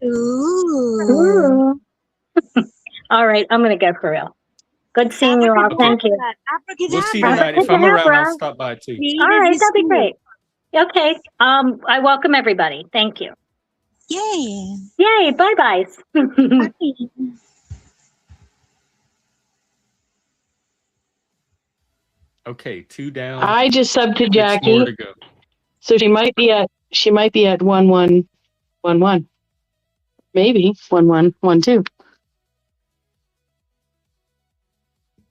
Ooh. All right. I'm going to go for real. Good seeing you all. Thank you. We'll see you tonight. If I'm around, I'll stop by too. All right. That'd be great. Okay. I welcome everybody. Thank you. Yay. Yay. Bye-bye. Okay, 2 down. I just subbed to 6 Jackie, more to go. so she might be at 1111. Maybe 1112.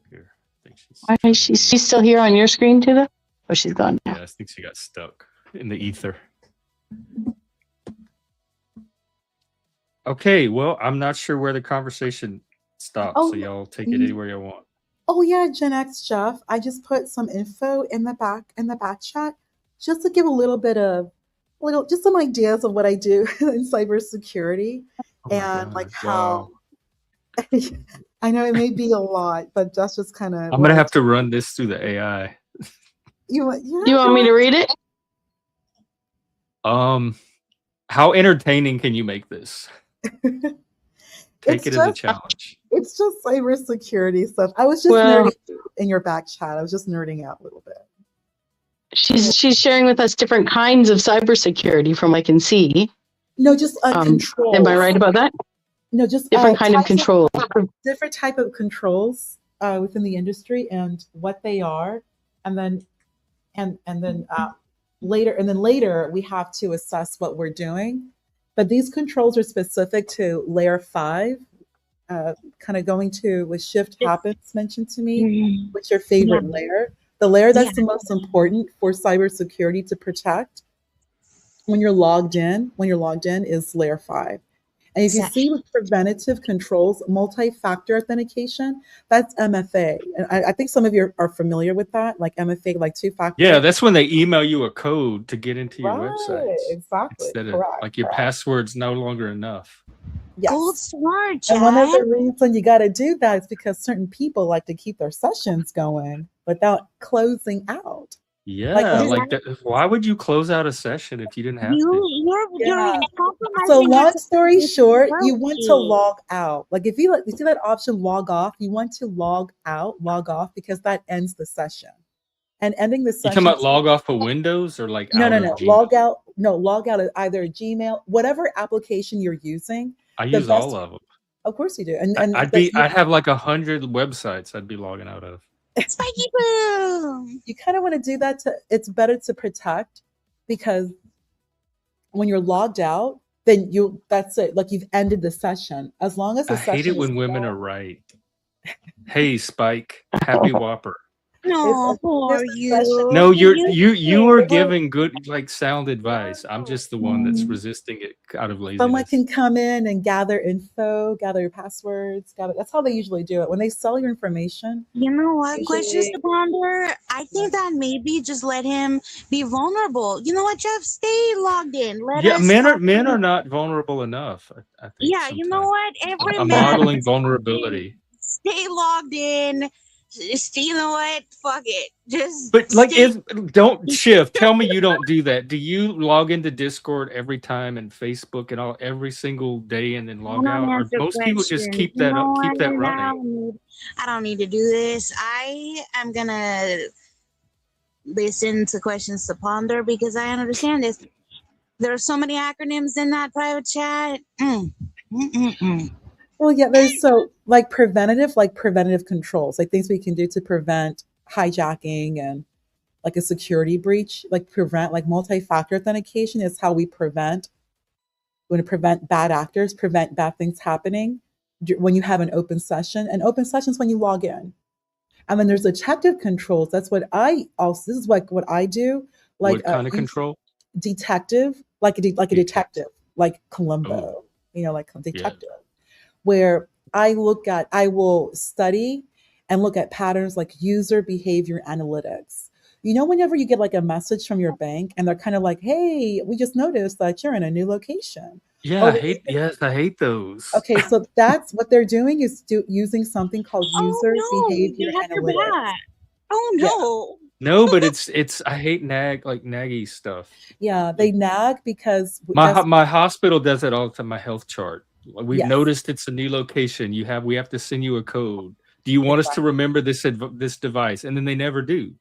Here, I think she's Why is she's still here on your screen too, though? Oh, she's gone now. Yeah, I think she got stuck in the ether. Okay, well, I'm not sure where the conversation stops, so y'all take it anywhere you want. Oh yeah, Gen X Jeff. I just put some info in the back chat, just to give a little bit of just some ideas of what I do in cybersecurity, Oh my and God, like how wow. I know it may be a lot, but that's just kind of. I'm gonna have to run this through the AI. You You want me to read it? How entertaining can you make this? Take it as a challenge. It's just cybersecurity stuff. I was just nerding in your back chat. I was just nerding out a little bit. She's sharing with us different kinds of cybersecurity from what I can see. No, just controls. Am I right about that? No, just different kind of controls. Different type of controls within the industry and what they are, and then later we have to assess what we're doing. But these controls are specific to layer 5. Kind of going to what Shift Happens mentioned to me. What's your favorite layer? The layer that's the most important for cybersecurity to protect when you're logged in is layer 5. And if you see with preventative controls, multi-factor authentication, that's MFA. And I think some of you are familiar with that, like MFA, like 2-factor. Yeah, that's when they email you a code to get into your website. Exactly. Instead of like your password's no longer enough. Yes. Gold sword, and one of the reasons you got to do that is because certain people like to keep their sessions going without closing out. Yeah, like that, why would you close out a session if you didn't have to? You're so long story short, you want to log out. Like if you see that option log off, you want to log off because that ends the session. And ending the session. You talking about log off of Windows or like no, log out. No, log out of either Gmail, whatever application you're using. I use all of them. Of course you do. And I'd have like 100 websites I'd be logging out of. Spiky boom. You kind of want to do that it's better to protect, because when you're logged out, then that's it. Like you've ended the session. As long as the session. I hate it when women are right. Hey, Spike, happy Whopper. No, for you. No, you are giving good sound advice. I'm just the one that's resisting it out of laziness. Someone can come in and gather info, gather your passwords, that's how they usually do it. When they sell your information. You know what? Questions to ponder. I think that maybe just let him be vulnerable. You know what, Jeff? Stay logged in. Men are not vulnerable enough. I think yeah, you know what? I'm modeling vulnerability. Stay logged in. You know what? Fuck it. Don't shift. Tell me you don't do that. Do you log into Discord every time and Facebook and every single day and then log out? Or most people just keep that up, keep that running. I don't need to do this. I am gonna listen to questions to ponder because I understand this. There are so many acronyms in that private chat. Well, yeah, there's preventative controls, like things we can do to prevent hijacking and like a security breach, prevent multi-factor authentication is how we prevent bad actors, prevent bad things happening when you have an open session. And open sessions when you log in. And then there's detective controls. That's what this is what I do. What kind of control? Detective, like a detective, like Columbo, like a detective. Yeah. Where I will study and look at patterns like user behavior analytics. Whenever you get like a message from your bank and they're kind of like, hey, we just noticed that you're in a new location. Yeah, I hate those. Okay, so that's what they're doing is using something called user behavior analytics. Oh no. Yeah. No, but it's I hate naggy stuff. Yeah, they nag because my hospital does it all the time, my health chart. We've noticed it's a new location. We have to send you a code. Do you want us to remember this device? And then they never do.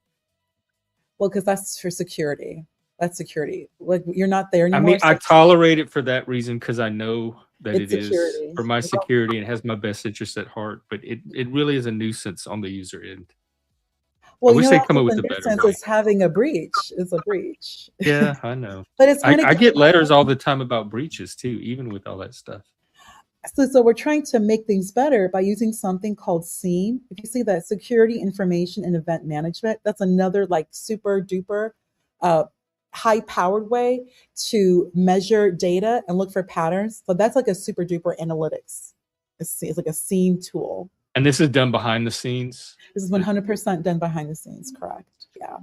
Well, because that's for security. That's security. Like you're not there anymore. I mean, I tolerate it for that reason because I know that it is for my security and has my best interest at heart. But it really is a nuisance on the user end. Well, I wish they'd come up with a better way. It's having a breach. It's a breach. Yeah, I know. But it's I get letters all the time about breaches too, even with all that stuff. So we're trying to make things better by using something called SIEM. If you see that, security information and event management, that's another like super duper uh, high powered way to measure data and look for patterns. So that's like a super duper analytics. It's like a SIEM tool. And this is done behind the scenes. This is 100% done behind the scenes, correct? Yeah.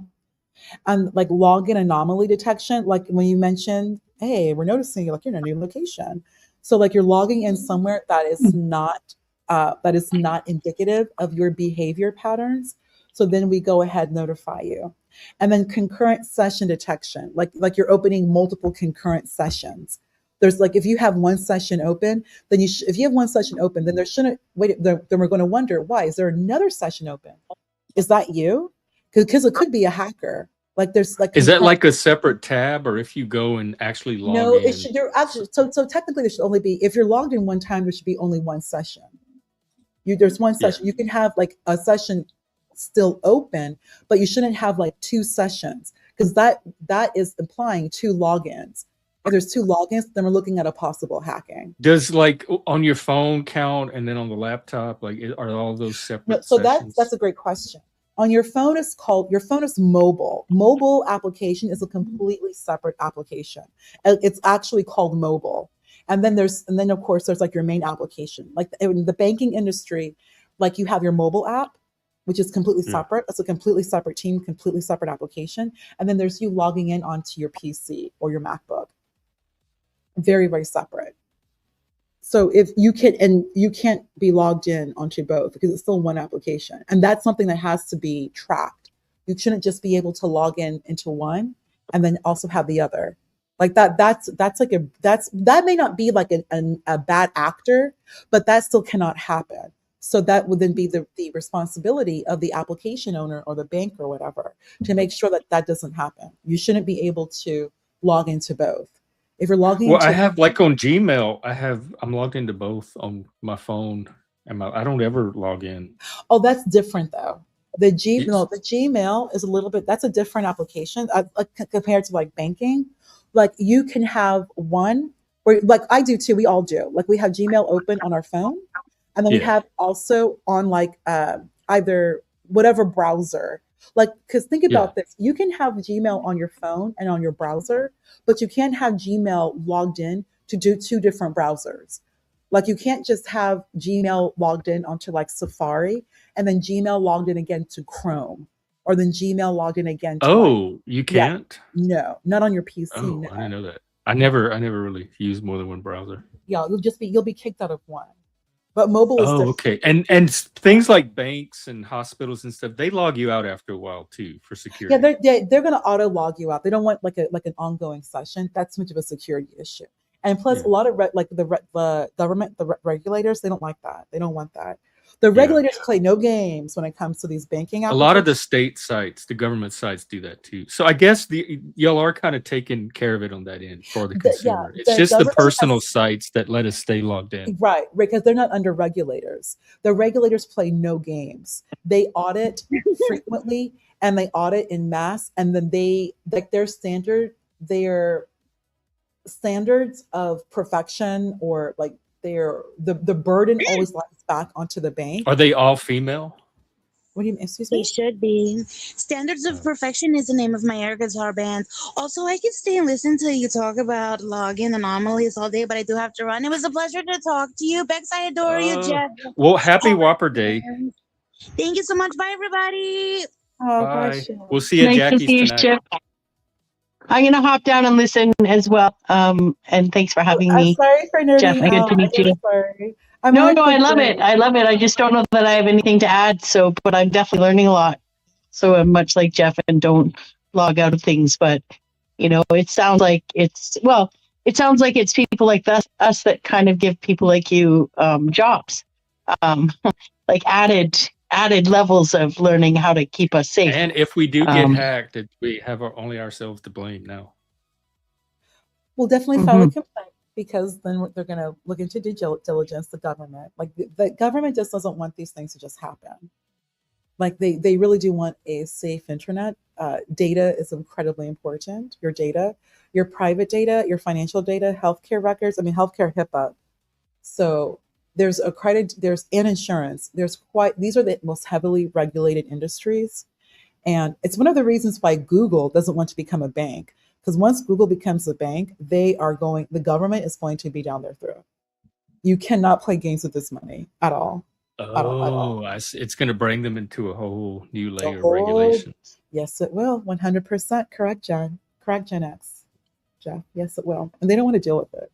And like login anomaly detection, like when you mentioned, hey, we're noticing like you're in a new location. So like you're logging in somewhere that is not indicative of your behavior patterns. So then we go ahead and notify you. And then concurrent session detection, like you're opening multiple concurrent sessions. There's like if you have one session open, then if you have one session open, then there shouldn't wait. Then we're going to wonder why is there another session open? Is that you? Because it could be a hacker. Like there's like is that like a separate tab, or if you go and actually log no, in? it should. There actually so technically there should only be if you're logged in one time. There should be only one session. There's one session. You can have like a session still open, but you shouldn't have like two sessions because that is implying two logins. If there's two logins, then we're looking at a possible hacking. Does like on your phone count, and then on the laptop, like are all those separate? No, so sessions? that's a great question. On your phone is mobile. Mobile application is a completely separate application. It's actually called mobile. And then of course there's like your main application. Like in the banking industry, like you have your mobile app, which is completely separate. It's a completely separate team, completely separate application. And then there's you logging in onto your PC or your MacBook. Very, very separate. So if you can't be logged in onto both because it's still one application. And that's something that has to be tracked. You shouldn't just be able to log in into one and then also have the other. Like that may not be like a bad actor, but that still cannot happen. So that would then be the responsibility of the application owner or the bank or whatever to make sure that that doesn't happen. You shouldn't be able to log into both. If you're logging into, I have like on Gmail, I'm logged into both on my phone, and I don't ever log in. Oh, that's different though. The Gmail is a little bit. That's a different application compared to like banking. Like you can have one, or like I do too. We all do. Like we have Gmail open on our phone, and then we have also on like either whatever browser. Like, because think about this, you can have Gmail on your phone and on your browser, but you can't have Gmail logged in to do two different browsers. Like you can't just have Gmail logged in onto like Safari and then Gmail logged in again to Chrome, or then Gmail logged in again to you can't? No, not on your PC. Oh, no. I didn't know that. I never really use more than one browser. Yeah, you'll be kicked out of one. But mobile is different. Okay. And things like banks and hospitals and stuff, they log you out after a while too for security. Yeah, they're going to auto log you out. They don't want like an ongoing session. That's much of a security issue. And plus, a lot of the government, the regulators, they don't like that. They don't want that. The regulators play no games when it comes to these banking applications. A lot of the state sites, the government sites do that too. So I guess y'all are kind of taking care of it on that end for the consumer. It's just the personal sites that let us stay logged in. Right, because they're not under regulators. The regulators play no games. They audit frequently and they audit in mass, and then their standards of perfection, or like the burden always lies back onto the bank. Are they all female? What do you mean? Excuse me? They should be. Standards of Perfection is the name of my air guitar band. Also, I could stay and listen to you talk about login anomalies all day, but I do have to run. It was a pleasure to talk to you. Bexx, I adore you, Jeff. Well, happy Whopper Day. Thank you so much. Bye, everybody. Oh, Bye. gosh. We'll see you at Nice to Jackie's see you, tonight. Chip. I'm going to hop down and listen as well. And thanks for having me. I'm sorry for nerding Jeff, good out. to meet I'm you. sorry. No, I love it. I love it. I just don't know that I have anything to add. But I'm definitely learning a lot. So I'm much like Jeff and don't log out of things. But, it sounds like it's people like us that kind of give people like you jobs, like added levels of learning how to keep us safe. And if we do get hacked, we have only ourselves to blame now. We'll definitely file a complaint, because then they're going to look into due diligence, the government. Like the government just doesn't want these things to just happen. Like they really do want a safe internet. Data is incredibly important. Your data, your private data, your financial data, healthcare records. I mean, healthcare HIPAA. So there's a credit, there's an insurance, there's quite, these are the most heavily regulated industries. And it's one of the reasons why Google doesn't want to become a bank. Because once Google becomes a bank, the government is going to be down their throat. You cannot play games with this money at all. At all, at all. Oh, it's going to bring them into a whole new The layer of whole, regulations. yes, it will. 100% correct, Jen. Correct, Gen X. Jeff. Yes, it will. And they don't want to deal with it.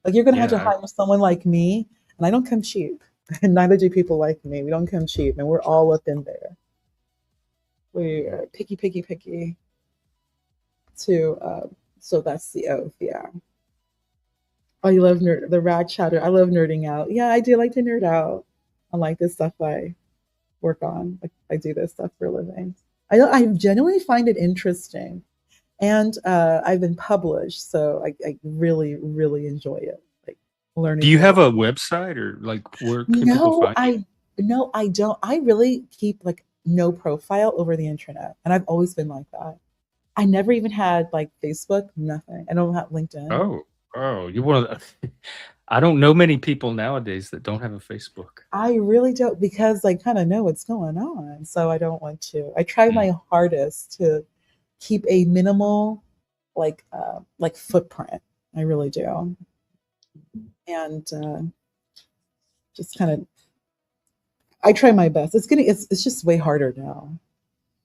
Like you're going to have to Yeah, hire someone like me, and I don't come cheap. And neither do people like me. We don't come cheap, and we're all up in there. We're picky, picky, picky. So that's the oath, yeah. Oh, you love the rad chatter. I love nerding out. Yeah, I do like to nerd out. I like this stuff I work on. Like I do this stuff for a living. I genuinely find it interesting, and I've been published, so I really really enjoy it. Like learning. do you more. have a website, or like where can people No, find you? I don't. I really keep like no profile over the internet, and I've always been like that. I never even had like Facebook, nothing. I don't have LinkedIn. Oh, you want to? I don't know many people nowadays that don't have a Facebook. I really don't because I kind of know what's going on, so I don't want to. I try Mm. my hardest to keep a minimal like footprint. I really do, and just kind of I try my best. It's just way harder now.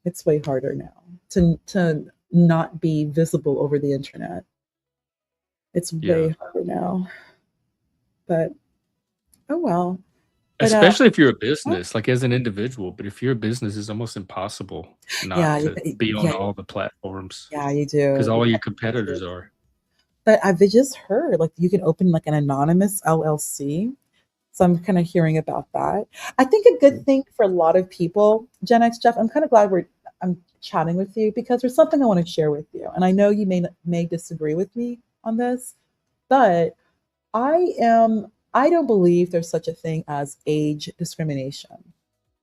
It's way harder now to not be visible over the internet. It's Yeah, way harder now. But oh well. But especially if you're a oh, business, like as an individual. But if you're a business, it's almost impossible yeah, not to be on yeah, all the platforms yeah, you because do. all your competitors are. But I've just heard like you can open like an anonymous LLC. So I'm kind of hearing about that. I think a good thing for a lot of people, Gen X Jeff, I'm kind of glad I'm chatting with you because there's something I want to share with you. And I know you may disagree with me on this, but I don't believe there's such a thing as age discrimination.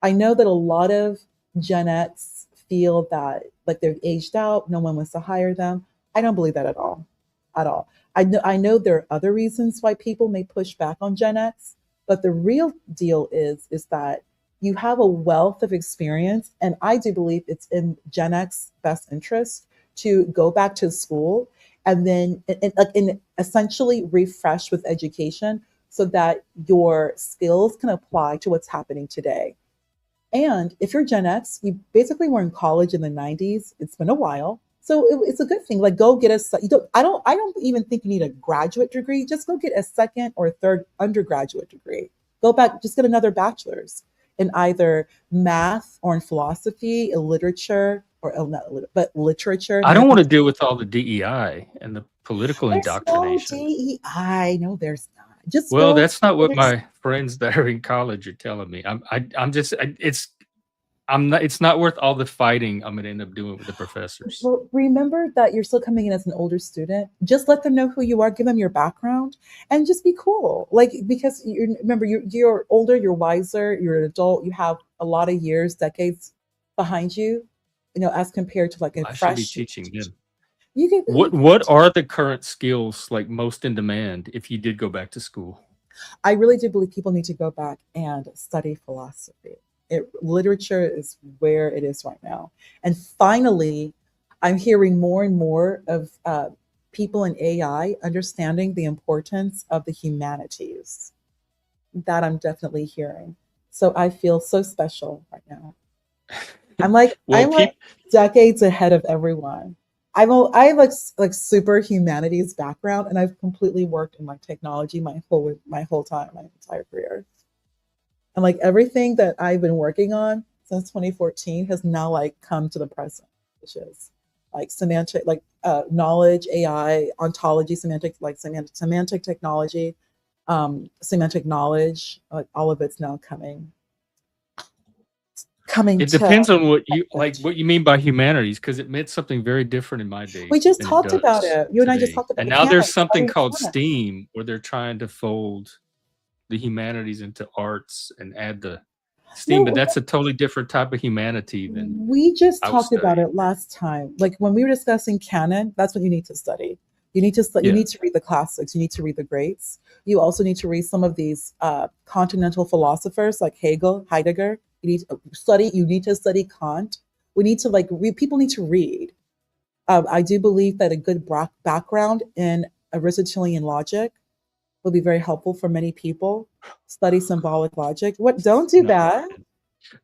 I know that a lot of Gen X feel that like they're aged out, no one wants to hire them. I don't believe that at all. At all. I know there are other reasons why people may push back on Gen X, but the real deal is that you have a wealth of experience, and I do believe it's in Gen X best interest to go back to school and then and essentially refresh with education so that your skills can apply to what's happening today. And if you're Gen X, you basically were in college in the 90s. It's been a while. So it's a good thing. Like go get you don't I don't even think you need a graduate degree. Just go get a second or third undergraduate degree. Go back, just get another bachelor's in either math or in philosophy, in literature, or not but literature. I don't want to deal with all the DEI and the political There's no indoctrination. DEI. No, there's not. Just Well, go. that's not what my friends that are in college are telling me. I'm not. It's not worth all the fighting I'm going to end up doing with the professors. Well, remember that you're still coming in as an older student. Just let them know who you are, give them your background, and just be cool. Like because remember you're older, you're wiser, you're an adult, you have a lot of years, decades behind you. You know, as compared to like a I should be fresh. teaching them. You can. What are the current skills like most in demand if you did go back to school? I really do believe people need to go back and study philosophy. Literature is where it is right now. And finally, I'm hearing more and more of people in AI understanding the importance of the humanities. That I'm definitely hearing. So I feel so special right now. I'm like Well, I'm like decades ahead of everyone. I have like super humanities background, and I've completely worked in like technology my whole time, my entire career. And like everything that I've been working on since 2014 has now like come to the present, which is like semantic, like knowledge, AI, ontology, semantic technology, semantic knowledge. Like all of it's now coming it to. depends on what you mean by humanities, because it meant something very different in my day. We just than it talked about does it. You and I just today. talked about And the now there's canon. something Studying called canon. STEAM where they're trying to fold the humanities into arts and add the STEAM, but No, that's a totally different type of humanity than we just I was talked about studying. it last time. Like when we were discussing canon, that's what you need to study. You need to you Yeah. need to read the classics. You need to read the greats. You also need to read some of these continental philosophers like Hegel, Heidegger. You need to study. You need to study Kant. We need to like read. People need to read. I do believe that a good background in Aristotelian logic will be very helpful for many people. Study symbolic logic. What? Don't do No, that.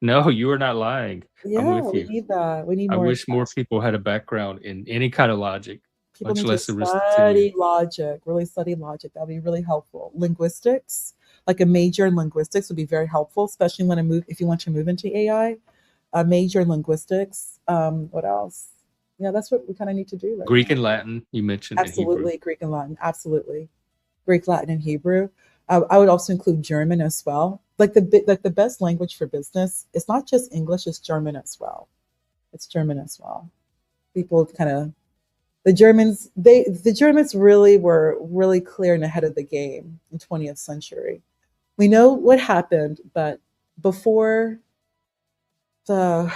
no, you are not lying. I'm Yeah, with we you. need that. We need I more of wish that. more people had a background in any kind of logic, People much need to less Aristotelian. study logic, really study logic. That'll be really helpful. Linguistics, like a major in linguistics would be very helpful, especially when I move if you want to move into AI. A major in linguistics. What else? Yeah, that's what we kind of need to do right Greek now. and Latin, you mentioned, and Hebrew. Absolutely, Greek and Latin. Absolutely, Greek, Latin, and Hebrew. I would also include German as well. Like the best language for business. It's not just English; it's German as well. It's German as well. People kind of the Germans really were really clear and ahead of the game in 20th century. We know what happened, but before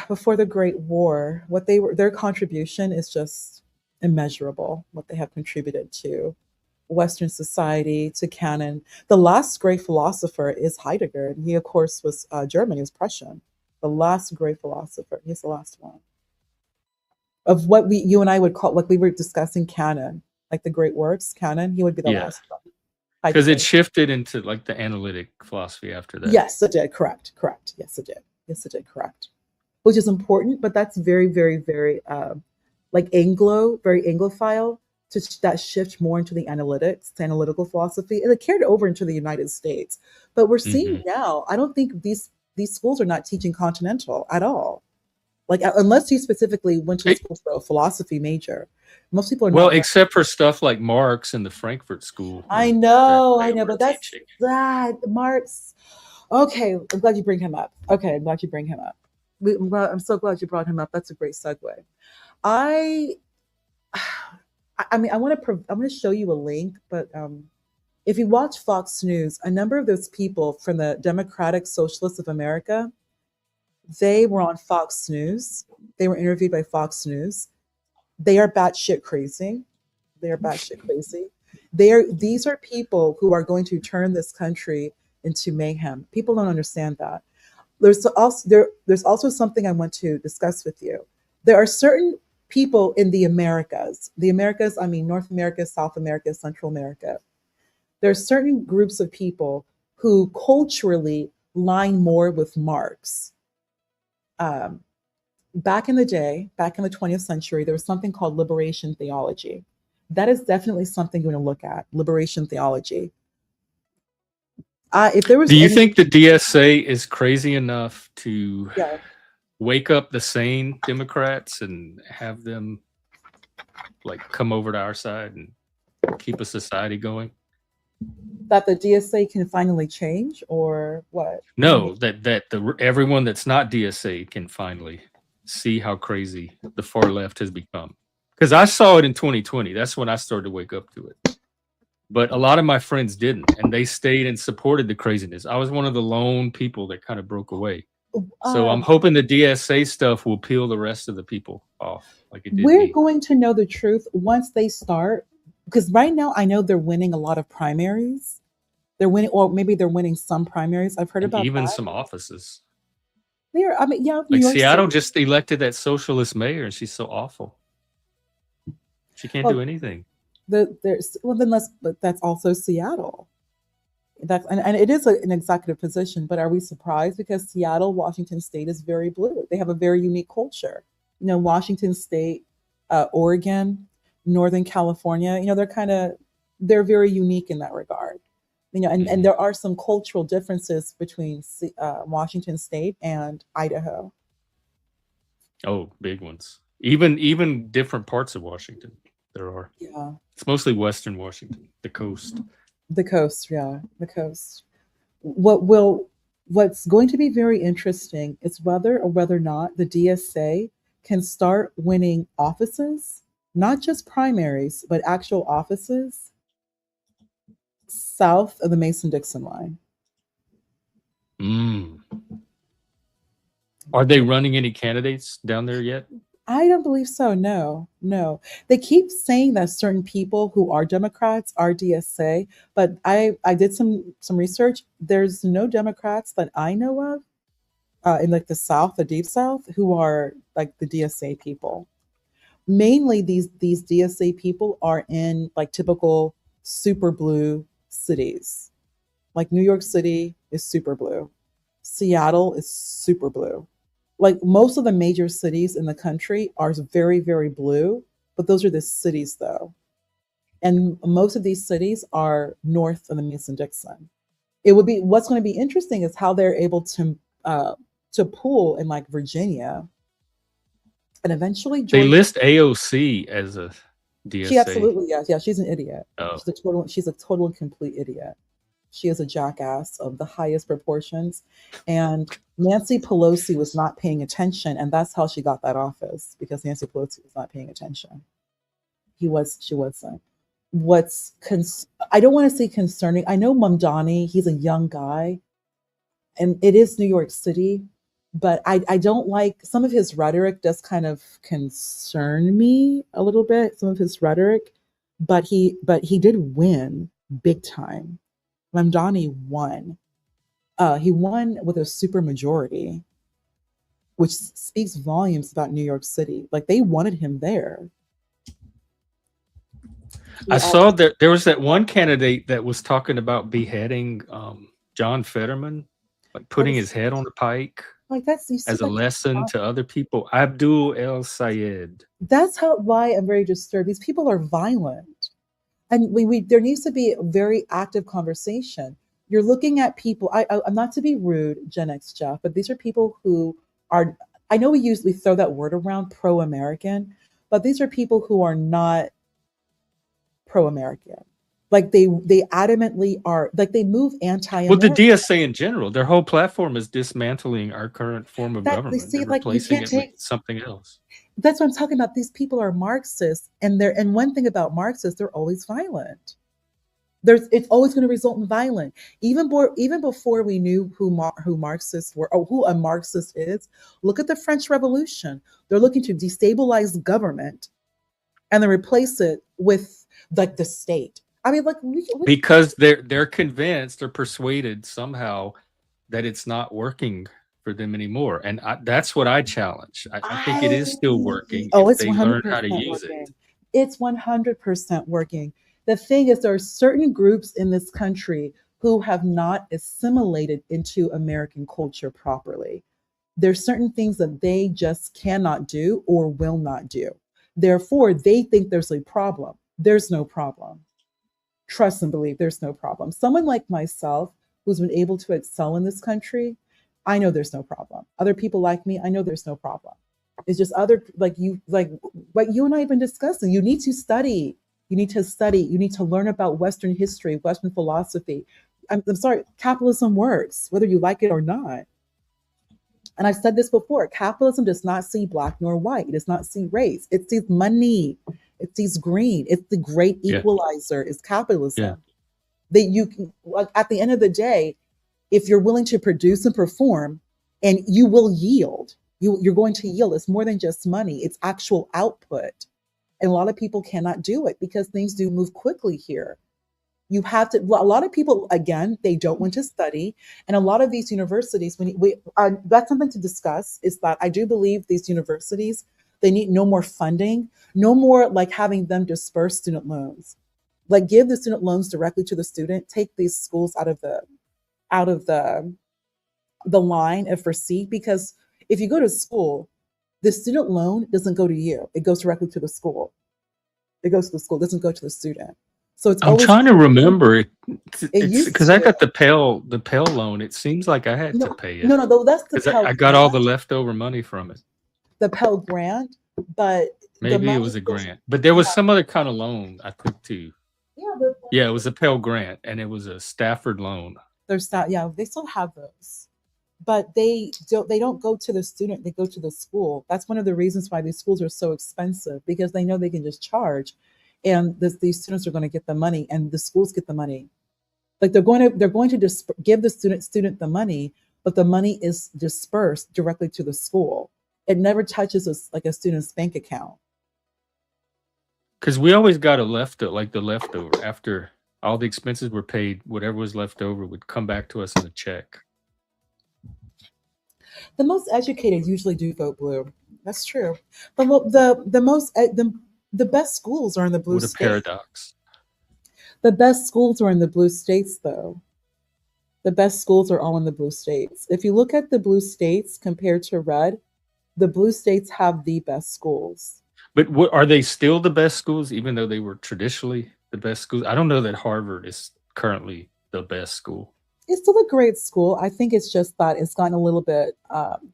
before the Great War, what they were their contribution is just immeasurable. What they have contributed to Western society, to canon. The last great philosopher is Heidegger, and he of course was German. He was Prussian. The last great philosopher. He's the last one of what you and I would call, like we were discussing, canon, like the great works, canon. He would be the Yeah, last one. because it Heidegger. shifted into like the analytic philosophy after that. Yes, it did. Correct. Correct. Yes, it did. Yes, it did. Correct. Which is important, but that's very, very, very like very Anglophile that shift more into the analytics, to analytical philosophy, and it carried over into the United States. But we're seeing Mhm. now, I don't think these schools are not teaching continental at all. Like unless you specifically went to It- school for a philosophy major, most people are well, not. except for stuff like Marx and the Frankfurt School, I that know, they but were that's teaching. that Marx. Okay, I'm glad you bring him up. Okay, I'm glad you bring him up. I'm so glad you brought him up. That's a great segue. I, I mean, I'm going to show you a link, but if you watch Fox News, a number of those people from the Democratic Socialists of America, they were on Fox News. They were interviewed by Fox News. They are batshit crazy. They are batshit crazy. These are people who are going to turn this country into mayhem. People don't understand that. There's also something I want to discuss with you. There are certain people in the Americas. The Americas, I mean North America, South America, Central America. There are certain groups of people who culturally line more with Marx. Um, Back in the day, back in the 20th century, there was something called liberation theology. That is definitely something you're going to look at, liberation theology. If there was Do you any, think the DSA is crazy enough to yeah, wake up the sane Democrats and have them like come over to our side and keep a society going? that the DSA can finally change, or what? What do you mean? No, that everyone that's not DSA can finally see how crazy the far left has become. Because I saw it in 2020. That's when I started to wake up to it. But a lot of my friends didn't, and they stayed and supported the craziness. I was one of the lone people that kind of broke away. So I'm Um, hoping the DSA stuff will peel the rest of the people off, like it did we're me. going to know the truth once they start, because right now I know they're winning a lot of primaries. They're winning, or maybe they're winning some primaries. I've heard And about even that. some offices. They're, I mean, yeah, New Like York Seattle City. just elected that socialist mayor, and she's so awful. She can't do Well, anything. there's well then but that's also Seattle. That's and it is an executive position, but are we surprised? Because Seattle, Washington State is very blue. They have a very unique culture. You know, Washington State, Oregon, Northern California. You know, they're very unique in that regard. You know, and Mhm. there are some cultural differences between Washington State and Idaho. Oh, big ones. Even different parts of Washington. There are. Yeah, It's mostly Western Washington, the coast. the coast. Yeah, the coast. What's going to be very interesting is whether or not the DSA can start winning offices, not just primaries, but actual offices south of the Mason-Dixon line. Mm. Are they running any candidates down there yet? I don't believe so. No, no. They keep saying that certain people who are Democrats are DSA, but I did some research. There's no Democrats that I know of in like the South, the Deep South, who are like the DSA people. Mainly, these DSA people are in like typical super blue cities. Like New York City is super blue. Seattle is super blue. Like most of the major cities in the country are very, very blue, but those are the cities though. And most of these cities are north of the Mason Dixon. It would be what's going to be interesting is how they're able to pull in like Virginia and eventually They Georgia. list AOC as a She DSA. absolutely, yes, yeah, she's an idiot. Oh, She's a total and complete idiot. She is a jackass of the highest proportions. And Nancy Pelosi was not paying attention, and that's how she got that office because Nancy Pelosi was not paying attention. She wasn't. I don't want to say concerning. I know Mamdani, he's a young guy, and it is New York City, but I don't like some of his rhetoric does kind of concern me a little bit, some of his rhetoric, but he did win big time. Mamdani won. He won with a super majority, which speaks volumes about New York City. Like they wanted him there. I saw that there was that one candidate that was talking about beheading John Fetterman, like putting his head on a pike like that's you see as a like lesson to other people. Abdul El Sayed. that's how why I'm very disturbed. These people are violent. And we there needs to be a very active conversation. You're looking at people. I'm not to be rude, Gen X Jeff, but these are people who are. I know we throw that word around, pro-American, but these are people who are not pro-American. Like they adamantly are. Like they move Well, the anti-American. DSA in general, their whole platform is dismantling our current form of That they government. see They're like you replacing can't it with take. something else. That's what I'm talking about. These people are Marxists, and one thing about Marxists, they're always violent. It's always going to result in violence. Even before we knew who Marxists were or who a Marxist is, look at the French Revolution. They're looking to destabilize government and then replace it with like the state. I mean, like Because they're convinced, they're persuaded somehow that it's not working for them anymore, and that's what I challenge. I think it is still working oh, if it's they learn how to 100% use working. it. It's 100% working. The thing is, there are certain groups in this country who have not assimilated into American culture properly. There's certain things that they just cannot do or will not do. Therefore, they think there's a problem. There's no problem. Trust and believe there's no problem. Someone like myself who's been able to excel in this country, I know there's no problem. Other people like me, I know there's no problem. It's just other like what you and I have been discussing. You need to study. You need to study. You need to learn about Western history, Western philosophy. I'm sorry, capitalism works, whether you like it or not. And I've said this before, capitalism does not see black nor white. It does not see race. It sees money. It sees green. It's the great equalizer is capitalism. Yeah. That you can, like, at the end of the day, if you're willing to produce and perform and you will yield, you're going to yield. It's more than just money. It's actual output. And a lot of people cannot do it because things do move quickly here. You have to, well, a lot of people, again, they don't want to study. And a lot of these universities, that's something to discuss, is that I do believe these universities, they need no more funding, no more like having them disperse student loans. Like give the student loans directly to the student, take these schools out of the line of receipt, because if you go to school, the student loan doesn't go to you. It goes directly to the school. It goes to the school, it doesn't go to the student. So it's I'm always trying to remember it. it It's used because I to. got the Pell loan. It seems like I had to pay it No, that's the because Pell I got all the Grant, leftover money from it. the Pell Grant, but the Maybe it money was a goes, grant, but there was some other kind of loan I took too. yeah, Yeah, it was a Pell Grant, and it was a Stafford loan. there's not, yeah, they still have those. But they don't go to the student, they go to the school. That's one of the reasons why these schools are so expensive, because they know they can just charge and these students are going to get the money and the schools get the money. Like they're going to give the student the money, but the money is dispersed directly to the school. It never touches like a student's bank account. Because we always got a the leftover after all the expenses were paid. Whatever was left over would come back to us in a check. The most educated usually do vote blue. That's true. But the best schools are in the blue What a states. paradox. The best schools are in the blue states, though. The best schools are all in the blue states. If you look at the blue states compared to red, the blue states have the best schools. But are they still the best schools, even though they were traditionally the best schools? I don't know that Harvard is currently the best school. It's still a great school. I think it's just that it's gotten a little bit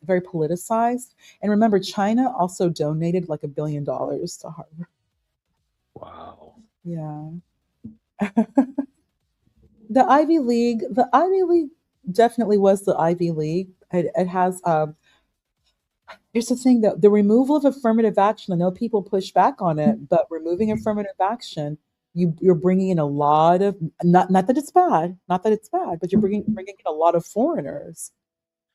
very politicized. And remember, China also donated like $1 billion to Harvard. Wow. Yeah. The Ivy League definitely was the Ivy League. It has here's the thing though, the removal of affirmative action. I know people push back on it, but removing affirmative action, you're bringing in a lot of not that it's bad, but you're bringing in a lot of foreigners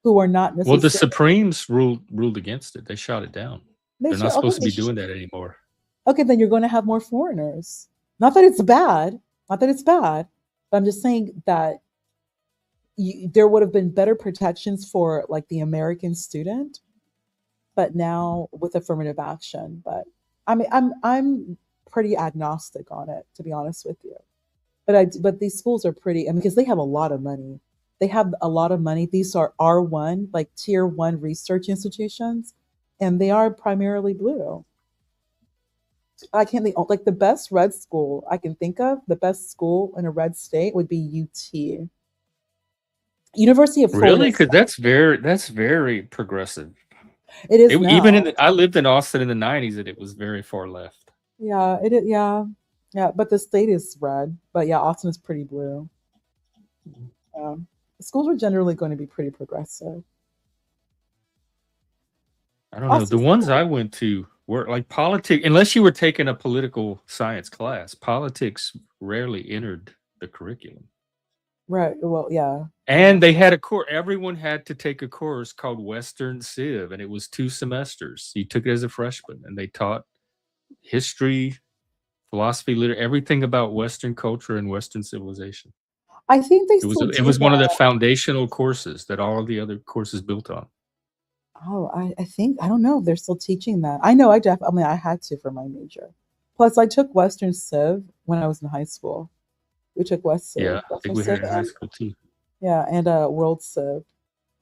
who are not Well, the necessarily. Supremes ruled against it. They shot it down. They're not supposed to be doing that anymore. Okay, then you're going to have more foreigners. Not that it's bad, but I'm just saying that there would have been better protections for like the American student, but now with affirmative action. But I mean, I'm pretty agnostic on it, to be honest with you. But these schools are pretty, I mean, because they have a lot of money. They have a lot of money. These are R1, like tier 1 research institutions, and they are primarily blue. I can't think, like the best red school I can think of, the best school in a red state would be UT. University of Florida. Really? Because that's very progressive. It is now. Even I lived in Austin in the 90s, and it was very far left. Yeah, it is. Yeah, but the state is red. But yeah, Austin is pretty blue. Schools are generally going to be pretty progressive. I don't know. The ones I went to were like politics. Unless you were taking a political science class, politics rarely entered the curriculum. Right. Well, yeah. And they had a course. Everyone had to take a course called Western Civ, and it was 2 semesters. You took it as a freshman, and they taught history, philosophy, literature, everything about Western culture and Western civilization. I think it was one of the foundational courses that all of the other courses built on. Oh, I think, I don't know if they're still teaching that. I know I had to for my major. Plus, I took Western Civ when I was in high school. We took West Civ. Yeah, I think we had it in high school too. Yeah, and World Civ.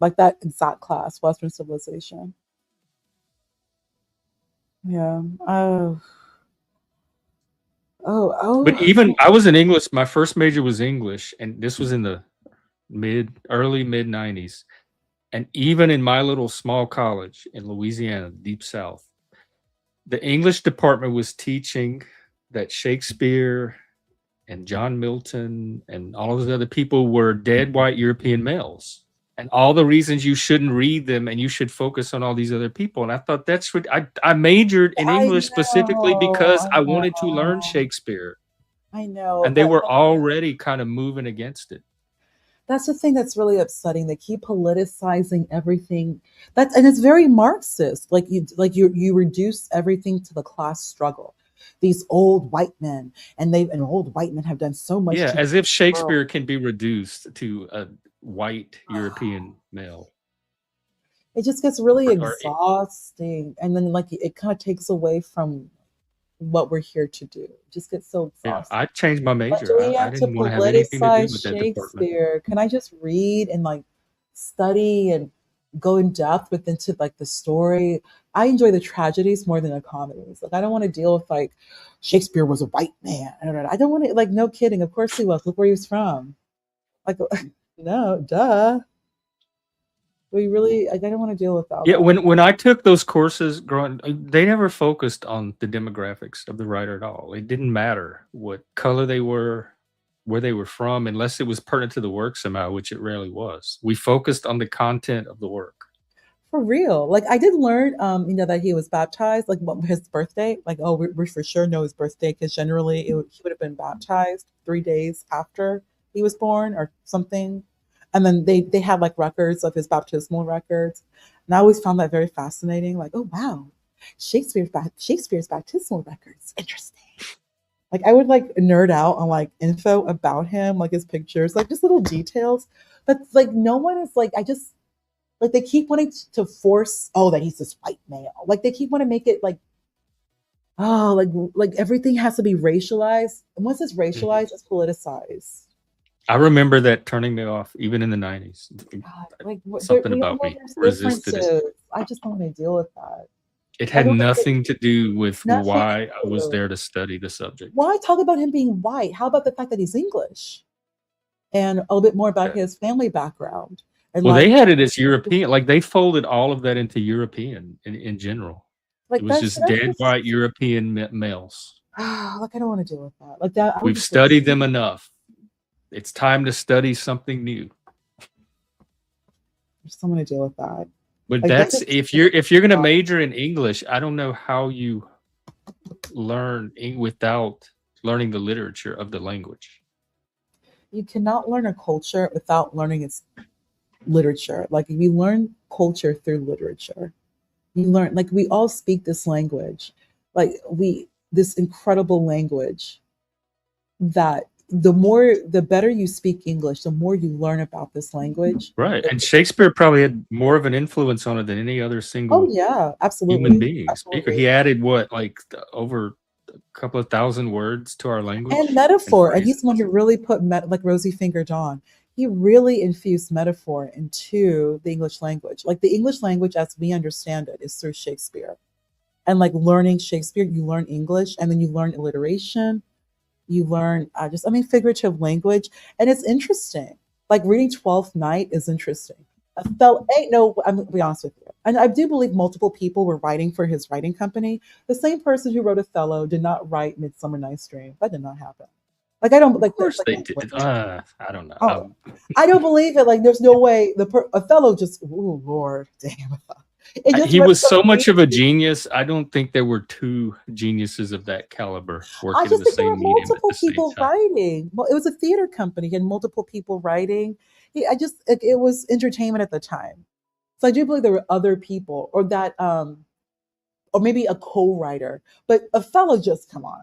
Like that exact class, Western Civilization. Yeah. But even I was in English. My first major was English, and this was in the early mid 90s. And even in my little small college in Louisiana, deep south, the English department was teaching that Shakespeare and John Milton and all of those other people were dead white European males. And all the reasons you shouldn't read them and you should focus on all these other people. And I thought that's what I majored in English specifically because I wanted to learn Shakespeare. I know. And they were already kind of moving against it. That's the thing that's really upsetting. They keep politicizing everything. And it's very Marxist. Like you reduce everything to the class struggle. These old white men, and old white men have done so much. Yeah, as if Shakespeare can be reduced to a white European male. It just gets really exhausting, and then like it kind of takes away from what we're here to do. It just gets so exhausting. Yeah, I changed my major. I didn't want to have anything to do with that department. Can I just read and like study and go in depth into like the story? I enjoy the tragedies more than the comedies. Like I don't want to deal with like Shakespeare was a white man. I don't want to, like, no kidding. Of course he was. Look where he was from. Like, no, duh. We really, I don't want to deal with that. Yeah, when I took those courses growing, they never focused on the demographics of the writer at all. It didn't matter what color they were, where they were from, unless it was pertinent to the work somehow, which it rarely was. We focused on the content of the work. For real. Like I did learn, that he was baptized, like what his birthday, like, oh, we for sure know his birthday because generally he would have been baptized 3 days after he was born or something. And then they had like records of his baptismal records. And I always found that very fascinating. Like, oh wow, Shakespeare's baptismal records. Interesting. Like I would like nerd out on like info about him, like his pictures, like just little details. But like no one is like I just like they keep wanting to force that he's this white male. Like they keep wanting to make it like like everything has to be racialized. And once it's racialized, it's politicized. I remember that turning me off even in the 90s. God, like Something we all about know me there's resisted it. differences. I just don't want to deal with that. It I had don't think nothing to do with nothing why I was to do. there to study the subject. Why talk about him being white? How about the fact that he's English? And a little bit more about his family background. And Well, like they had it as European. Like they folded all of that into European in general. like It was that's just dead just white European males. like I don't want to deal with that. Like that I would We've just studied them enough. It's time to study something new. just don't want to deal with that. But Like that's if you're going to major in English, I don't know how you learn without learning the literature of the language. you cannot learn a culture without learning its literature. Like if you learn culture through literature, you learn like we all speak this language. Like we this incredible language that the better you speak English, the more you learn about this language. Right. And Shakespeare probably had more of an influence on it than any other Oh single yeah, absolutely. human being speaker. Absolutely. He added what, like over a couple of thousand words to our language And metaphor. And he's phrases. the one who really put like Rosie Finger Dawn. He really infused metaphor into the English language. Like the English language as we understand it is through Shakespeare. And like learning Shakespeare, you learn English and then you learn alliteration. You learn figurative language. And it's interesting. Like reading 12th Night is interesting. Othello ain't no, I'm gonna be honest with you. And I do believe multiple people were writing for his writing company. The same person who wrote Othello did not write Midsummer Night's Dream. That did not happen. Like I don't like. Of course Like, they did. I don't know. oh, I don't believe it. Like there's no way Othello just. Oh Lord, damn. It just He read was so much of a easy. genius. I don't think there were two geniuses of that caliber I working in just the think there were same medium at multiple the same people time. writing. Well, it was a theater company and multiple people writing. It was entertainment at the time. So I do believe there were other people, or that, or maybe a co-writer. But Othello, just come on,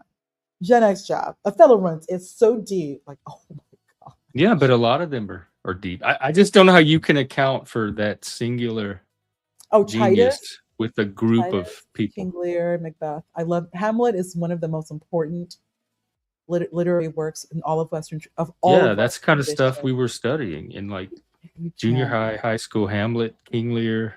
Gen X job. Othello runs. It's so deep. Like, oh my god. Yeah, but a lot of them are deep. I just don't know how you can account for that singular Oh, genius Titus, with a group of Titus, people. King Lear, Macbeth. I love Hamlet. Is one of the most important literary works in all of Western of all Yeah, of that's Western kind of stuff tradition. we were studying in like You junior can't. high, high school. Hamlet, King Lear,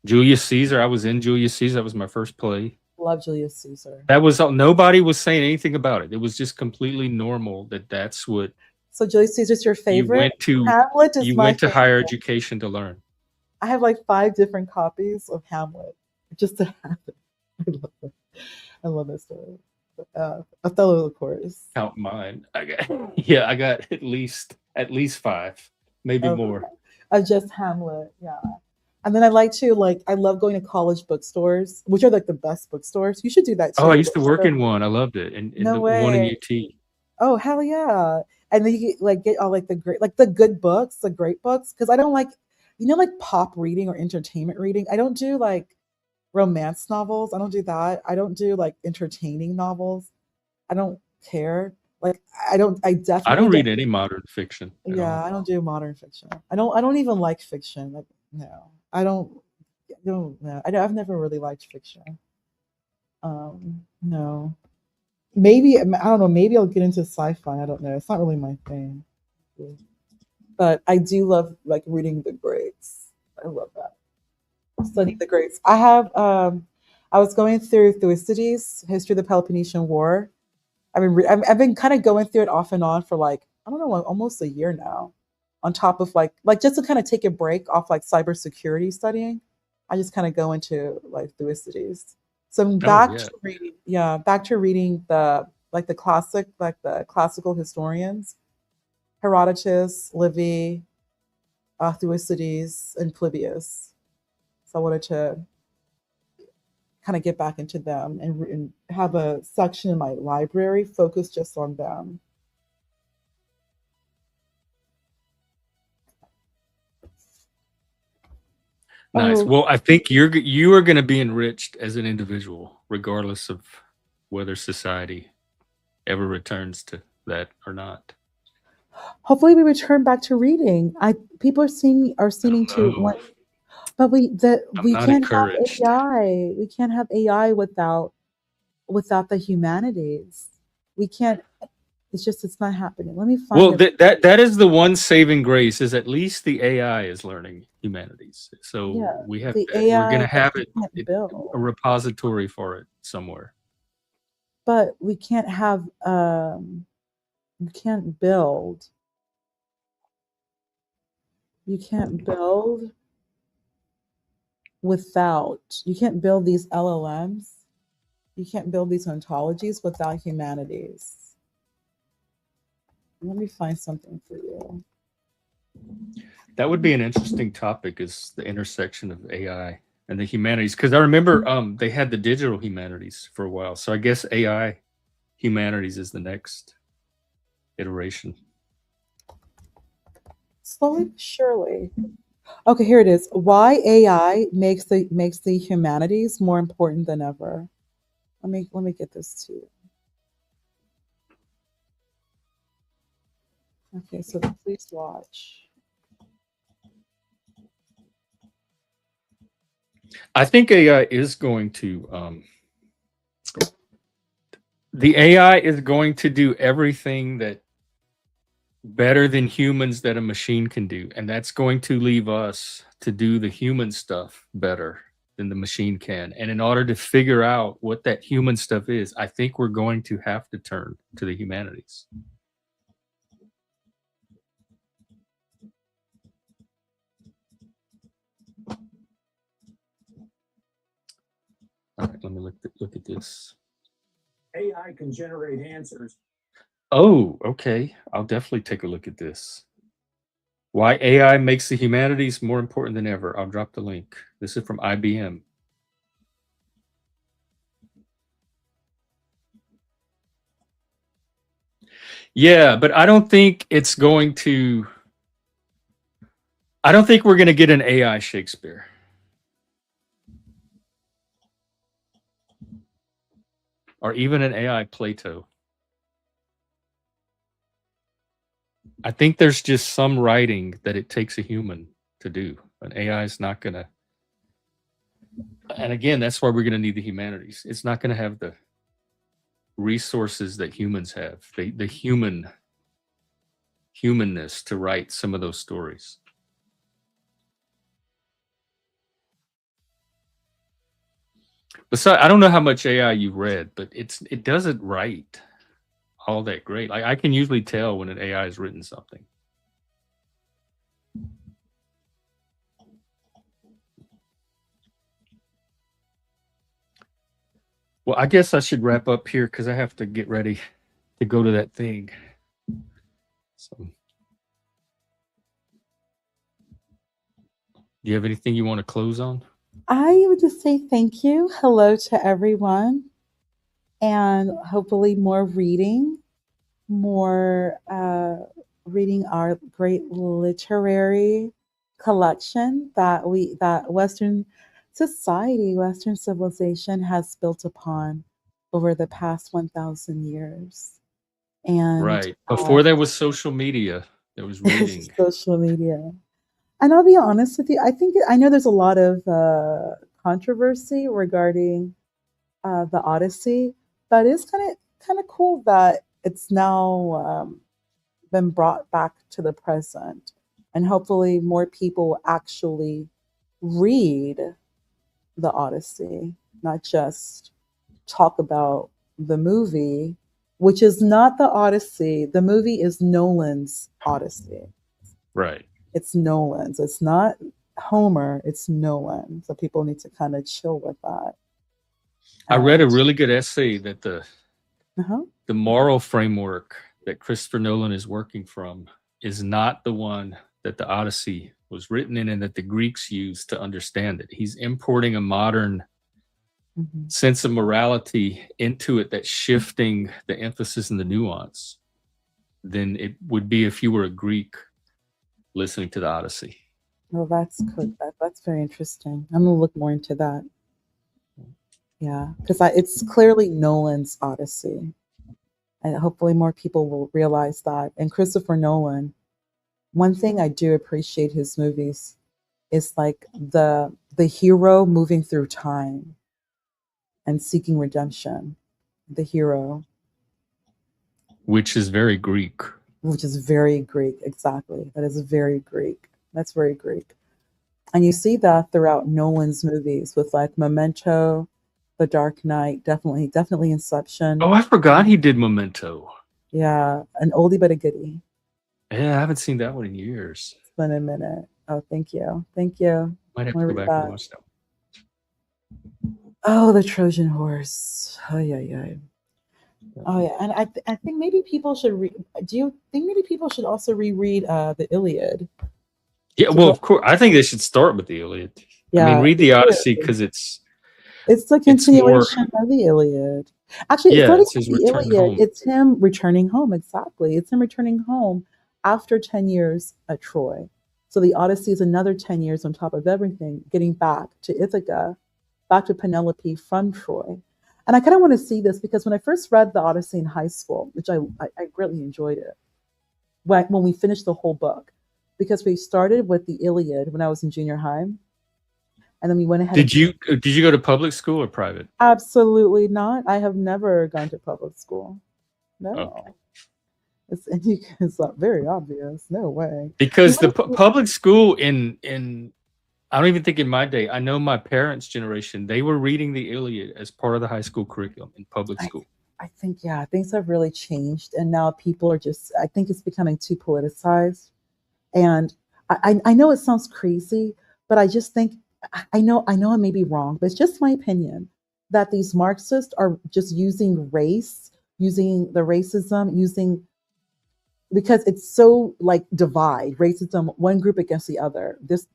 Julius Caesar. I was in Julius Caesar. That was my first play. Love Julius Caesar. That was all. Nobody was saying anything about it. It was just completely normal that's what So Julius Caesar's your you favorite? went to. Hamlet is You my went to higher favorite. education to learn. I have like 5 different copies of Hamlet just to have it. I love it. I love that story. Othello, of course. Count mine. I got at least 5, maybe Of, more. of just Hamlet, yeah. And then I love going to college bookstores, which are like the best bookstores. You should do that too. Oh, I used to work in one. I loved it. And No the one in way. UT. Oh hell yeah! And then you get all like the great, like the good books, the great books. Because I don't like, like pop reading or entertainment reading. I don't do like romance novels. I don't do that. I don't do like entertaining novels. I don't care. Like I don't. I I definitely don't read don't. any modern fiction at Yeah, all. I don't do modern fiction. I don't. I don't even like fiction. Like no, I don't. I don't. No, I've never really liked fiction. No. Maybe I don't know. Maybe I'll get into sci-fi. I don't know. It's not really my thing. But I do love like reading the greats. I love that. Studying the greats. I was going through Thucydides, History of the Peloponnesian War. I've been kind of going through it off and on for like I don't know, like almost a year now. On top of like just to kind of take a break off like cybersecurity studying, I just kind of go into like Thucydides. So I'm Oh back yeah. to reading, yeah, back to reading the classical historians, Herodotus, Livy, Thucydides, and Polybius. So I wanted to kind of get back into them and have a section in my library focused just on them. Nice. Oh, Well, I think you are going to be enriched as an individual, regardless of whether society ever returns to that or not. hopefully we return back to reading. People are seeming to Oh, want, but I'm we not can't have encouraged. AI. We can't have AI without the humanities. We can't. It's not happening. Let me find Well, it. that is the one saving grace is at least the AI is learning humanities. So Yeah, we have the that. We're going AI, to but have we can't a build. repository for it somewhere. But we can't build. You can't build you can't build these LLMs. You can't build these ontologies without humanities. Let me find something for you. That would be an interesting topic is the intersection of AI and the humanities. Because I remember they had the digital humanities for a while. So I guess AI humanities is the next iteration. Slowly but surely. Okay, here it is. Why AI makes the humanities more important than ever. Let me get this to you. Okay, so please watch. I think AI is going to the AI is going to do everything that better than humans that a machine can do, and that's going to leave us to do the human stuff better than the machine can. And in order to figure out what that human stuff is, I think we're going to have to turn to the humanities. All right, let me look at this. AI can generate answers. Oh, okay. I'll definitely take a look at this. Why AI makes the humanities more important than ever. I'll drop the link. This is from IBM. Yeah, but I don't think it's going to. I don't think we're going to get an AI Shakespeare. Or even an AI Plato. I think there's just some writing that it takes a human to do. An AI is not going to. And again, that's why we're going to need the humanities. It's not going to have the resources that humans have, the humanness to write some of those stories. Besides, I don't know how much AI you've read, but it doesn't write all that great. Like I can usually tell when an AI has written something. Well, I guess I should wrap up here because I have to get ready to go to that thing. So, do you have anything you want to close on? I would just say thank you. Hello to everyone. And hopefully more reading our great literary collection that Western society, Western civilization has built upon over the past 1,000 years. And Right. Before there was social media, there was reading. social media. And I'll be honest with you, I know there's a lot of controversy regarding the Odyssey, but it's kind of cool that it's now been brought back to the present, and hopefully more people will actually read the Odyssey, not just talk about the movie, which is not the Odyssey. The movie is Nolan's Odyssey. Right. It's Nolan's. It's not Homer. It's Nolan. So people need to kind of chill with that. I read a really good essay that Uh-huh. the moral framework that Christopher Nolan is working from is not the one that the Odyssey was written in and that the Greeks used to understand it. He's importing a modern sense of morality into it that's shifting the emphasis and the nuance than it would be if you were a Greek listening to the Odyssey. Well, that's good. That's very interesting. I'm gonna look more into that. Yeah, because it's clearly Nolan's Odyssey, and hopefully more people will realize that. And Christopher Nolan, one thing I do appreciate his movies is like the hero moving through time and seeking redemption. The hero, which is very Greek. which is very Greek, exactly. That is very Greek. That's very Greek. And you see that throughout Nolan's movies with like Memento, The Dark Knight, definitely Inception. Oh, I forgot he did Memento. Yeah, an oldie but a goodie. Yeah, I haven't seen that one in years. It's been a minute. Oh, thank you. Thank you. Might have I'm to gonna go read back and that. watch that one. Oh, the Trojan Horse. Oh yeah. Oh yeah, and I think maybe people should read. Do you think maybe people should also reread the Iliad? Yeah, To well, go, of course. I think they should start with the Iliad. I mean, yeah, read they the Odyssey should. because It's the it's more. continuation of the Iliad. Actually, it's Yeah, not it's even his the return Iliad. home. It's him returning home. Exactly. It's him returning home after 10 years at Troy. So the Odyssey is another 10 years on top of everything, getting back to Ithaca, back to Penelope from Troy. And I kind of want to see this because when I first read the Odyssey in high school, which I greatly enjoyed it, when we finished the whole book, because we started with the Iliad when I was in junior high, and then we went ahead and Did you go to public school or private? absolutely not. I have never gone to public school. No. Okay. It's very obvious. No way. We Because the went to, public school in I don't even think in my day. I know my parents' generation, they were reading the Iliad as part of the high school curriculum in public I, school. I think, yeah, things have really changed. And now people are just, I think it's becoming too politicized. And I know it sounds crazy, but I just think, I know I may be wrong, but it's just my opinion that these Marxists are just using race, using the racism, using because it's so like divide racism one group against the other this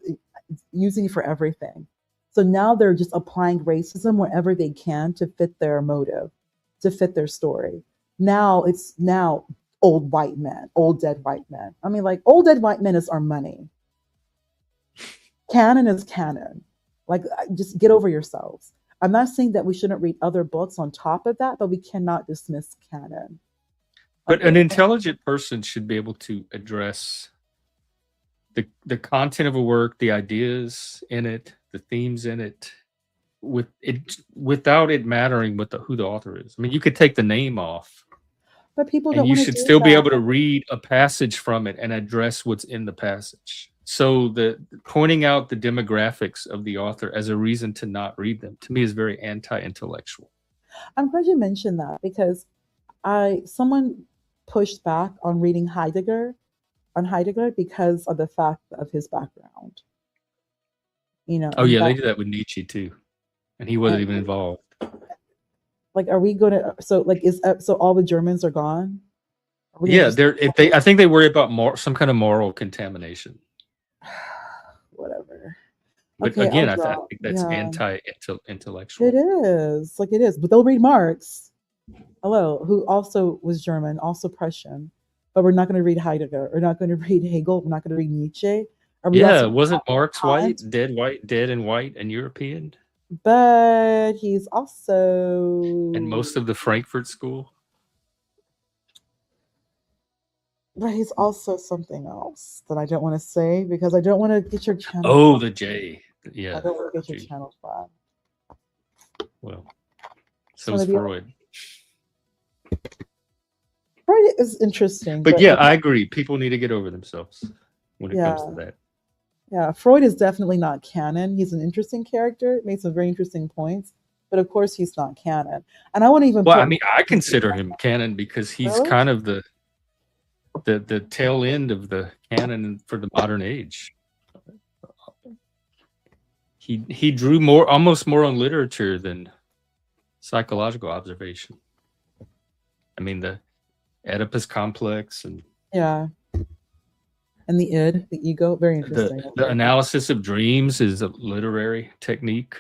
using it for everything, so now they're just applying racism wherever they can to fit their motive, to fit their story. Now it's now old white men, old dead white men. I mean, like, old dead white men is our money. Canon is canon. Like, just get over yourselves. I'm not saying that we shouldn't read other books on top of that, but we cannot dismiss canon. But an intelligent person should be able to address the content of a work, the ideas in it, the themes in it, with it without it mattering who the author is. I mean, you could take the name off, But people and don't you want to should do still be that. able to read a passage from it and address what's in the passage. So the pointing out the demographics of the author as a reason to not read them, to me, is very anti-intellectual. I'm glad you mentioned that because someone pushed back on reading Heidegger because of the fact of his background. Oh And yeah, they that, did that with Nietzsche too, and he wasn't and even involved. like, are we going to? So like, so all the Germans are gone? Are we gonna Yeah, just I think they worry about some kind of moral contamination. whatever? But Okay, again, I'll I drop. think that's Yeah, anti-intellectual. it is. Like, it is. But they'll read Marx. Hello, who also was German, also Prussian. But we're not going to read Heidegger. We're not going to read Hegel. We're not going to read Nietzsche. Are we Yeah, also wasn't Marx Kant? dead and white and European, But he's and also most of the Frankfurt School? but he's also something else that I don't want to say because I don't want to get your channel Oh, flagged. the J. I Yeah. don't want to get your G. channel flagged. Well, Just so want is to be Freud. Freud is interesting, But but yeah, I agree. People need to get over themselves when it comes to yeah, that. yeah. Freud is definitely not canon. He's an interesting character, made some very interesting points, but of course he's not canon. And I want to even Well, I put mean, I consider him canon because he's really. kind of the tail end of the canon for the modern age. He drew almost more on literature than psychological observation. I mean, the Oedipus complex and Yeah, and the id, the ego, very interesting. the analysis of dreams is a literary technique.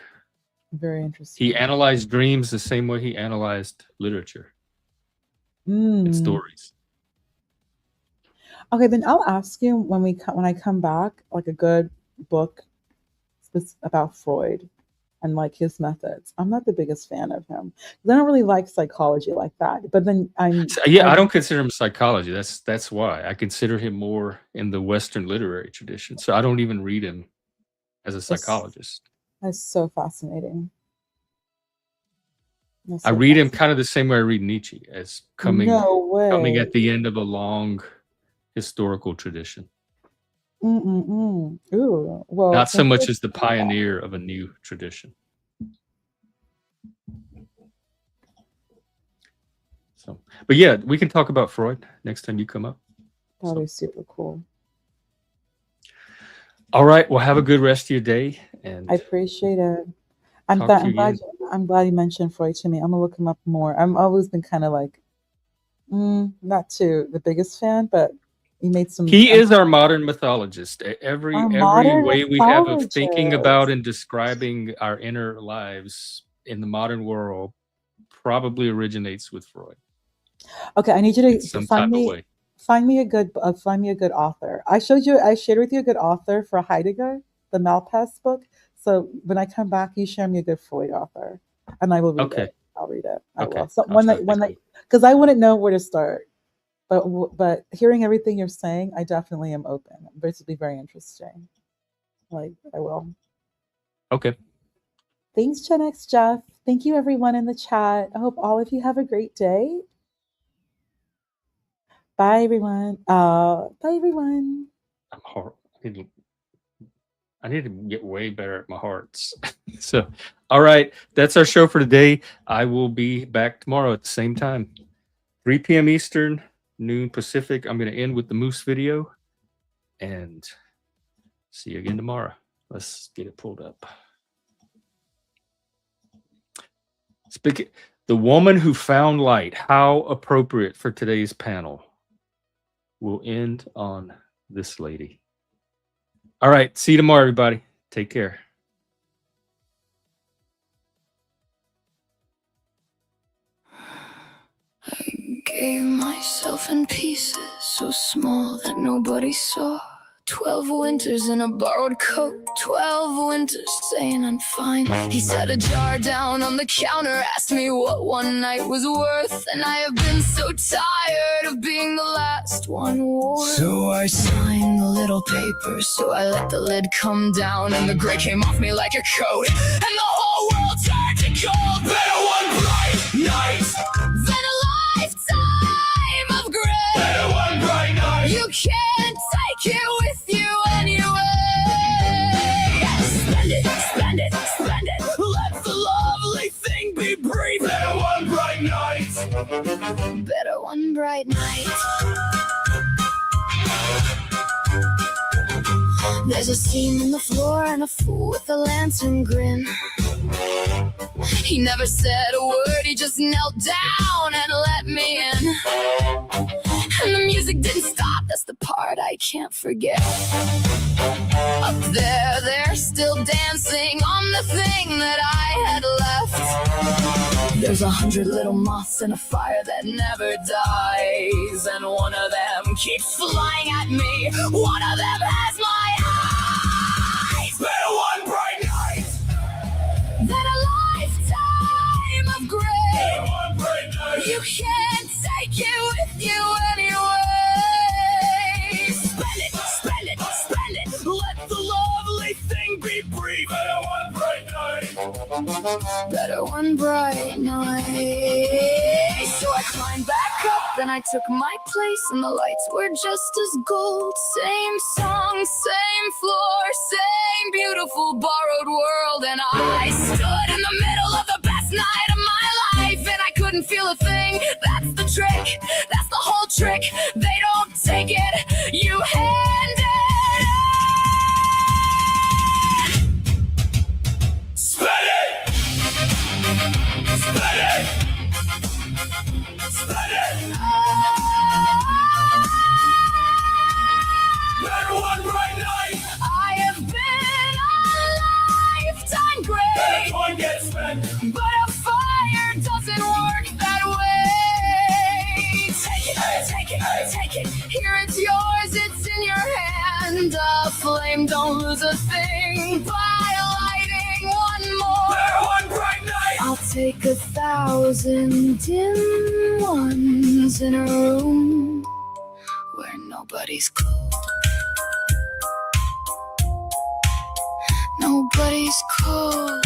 Very interesting. He analyzed dreams the same way he analyzed literature and Mm. stories. Okay, then I'll ask you when I come back, like a good book about Freud and like his methods. I'm not the biggest fan of him. I don't really like psychology like that. But then I don't consider him psychology. That's why I consider him more in the Western literary tradition. So I don't even read him as a psychologist. That's so fascinating. I read him kind of the same way I read Nietzsche, as coming at the end of a long historical tradition. Ooh, well, not so much as the pioneer of a new tradition. So, but yeah, we can talk about Freud next time you come up. That'll be super cool. All right. Well, have a good rest of your day. And I appreciate it. I'm glad you mentioned Freud to me. I'm gonna look him up more. I've always been kind of like, not too the biggest fan, but he made some. He is our modern mythologist. Every way we have of thinking about and describing our inner lives in the modern world probably originates with Freud. Okay, I need you to find me a good author. I shared with you a good author for Heidegger, the Malpass book. So when I come back, you share me a good Freud author, and I will read it. I'll read it. I will. So because I wouldn't know where to start, but hearing everything you're saying, I definitely am open. This will be very interesting. Like I will. Okay. Thanks, Gen X Jeff. Thank you, everyone in the chat. I hope all of you have a great day. Bye, everyone. Bye, everyone. I'm horrible. I need to get way better at my hearts. So, all right. That's our show for today. I will be back tomorrow at the same time. 3 p.m. Eastern, noon Pacific. I'm going to end with the Moose video. And see you again tomorrow. Let's get it pulled up. The woman who found light. How appropriate for today's panel. We'll end on this lady. All right. See you tomorrow, everybody. Take care. I gave myself in pieces so small that nobody saw. 12 winters in a borrowed coat, 12 winters saying I'm fine. He set a jar down on the counter, asked me what one night was worth, and I have been so tired of being the last one worn. So I signed the little paper, so I let the lid come down, and the gray came off me like a coat, and the whole world turned to gold. Better one bright night than a lifetime of gray. Better one bright night. You can't take it with you anyway. Splendid, splendid, splendid. Let the lovely thing be brief. Better one bright night. Better one bright night. There's a seam in the floor and a fool with a lantern grin. He never said a word, he just knelt down and let me in. And the music didn't stop, that's the part I can't forget. Up there, they're still dancing on the thing that I had left. There's 100 little moths in a fire that never dies, and one of them keeps flying at me. One of them has my eyes. Better one bright night than a lifetime of gray. Better one bright night. You can't take it with you anyway. Splendid, splendid, splendid. Let the lovely thing be brief. Better one bright night. Better one bright night. So I climbed back up, then I took my place, and the lights were just as gold. Same song, same floor, same beautiful borrowed world, and I stood in the middle of the best night of my life, and I couldn't feel a thing. That's the trick, that's the whole trick. They don't take it, you hand it. Spin it! Spin it! Spin it! Better one bright night. I have been a lifetime great. Better one gets spent. But a fire doesn't work that way. Take it, take it, take it. Here it's yours, it's in your hand. And a flame don't lose a thing by lighting one more. One bright night. I'll take 1,000 dim ones in a room where nobody's cold. Nobody's cold.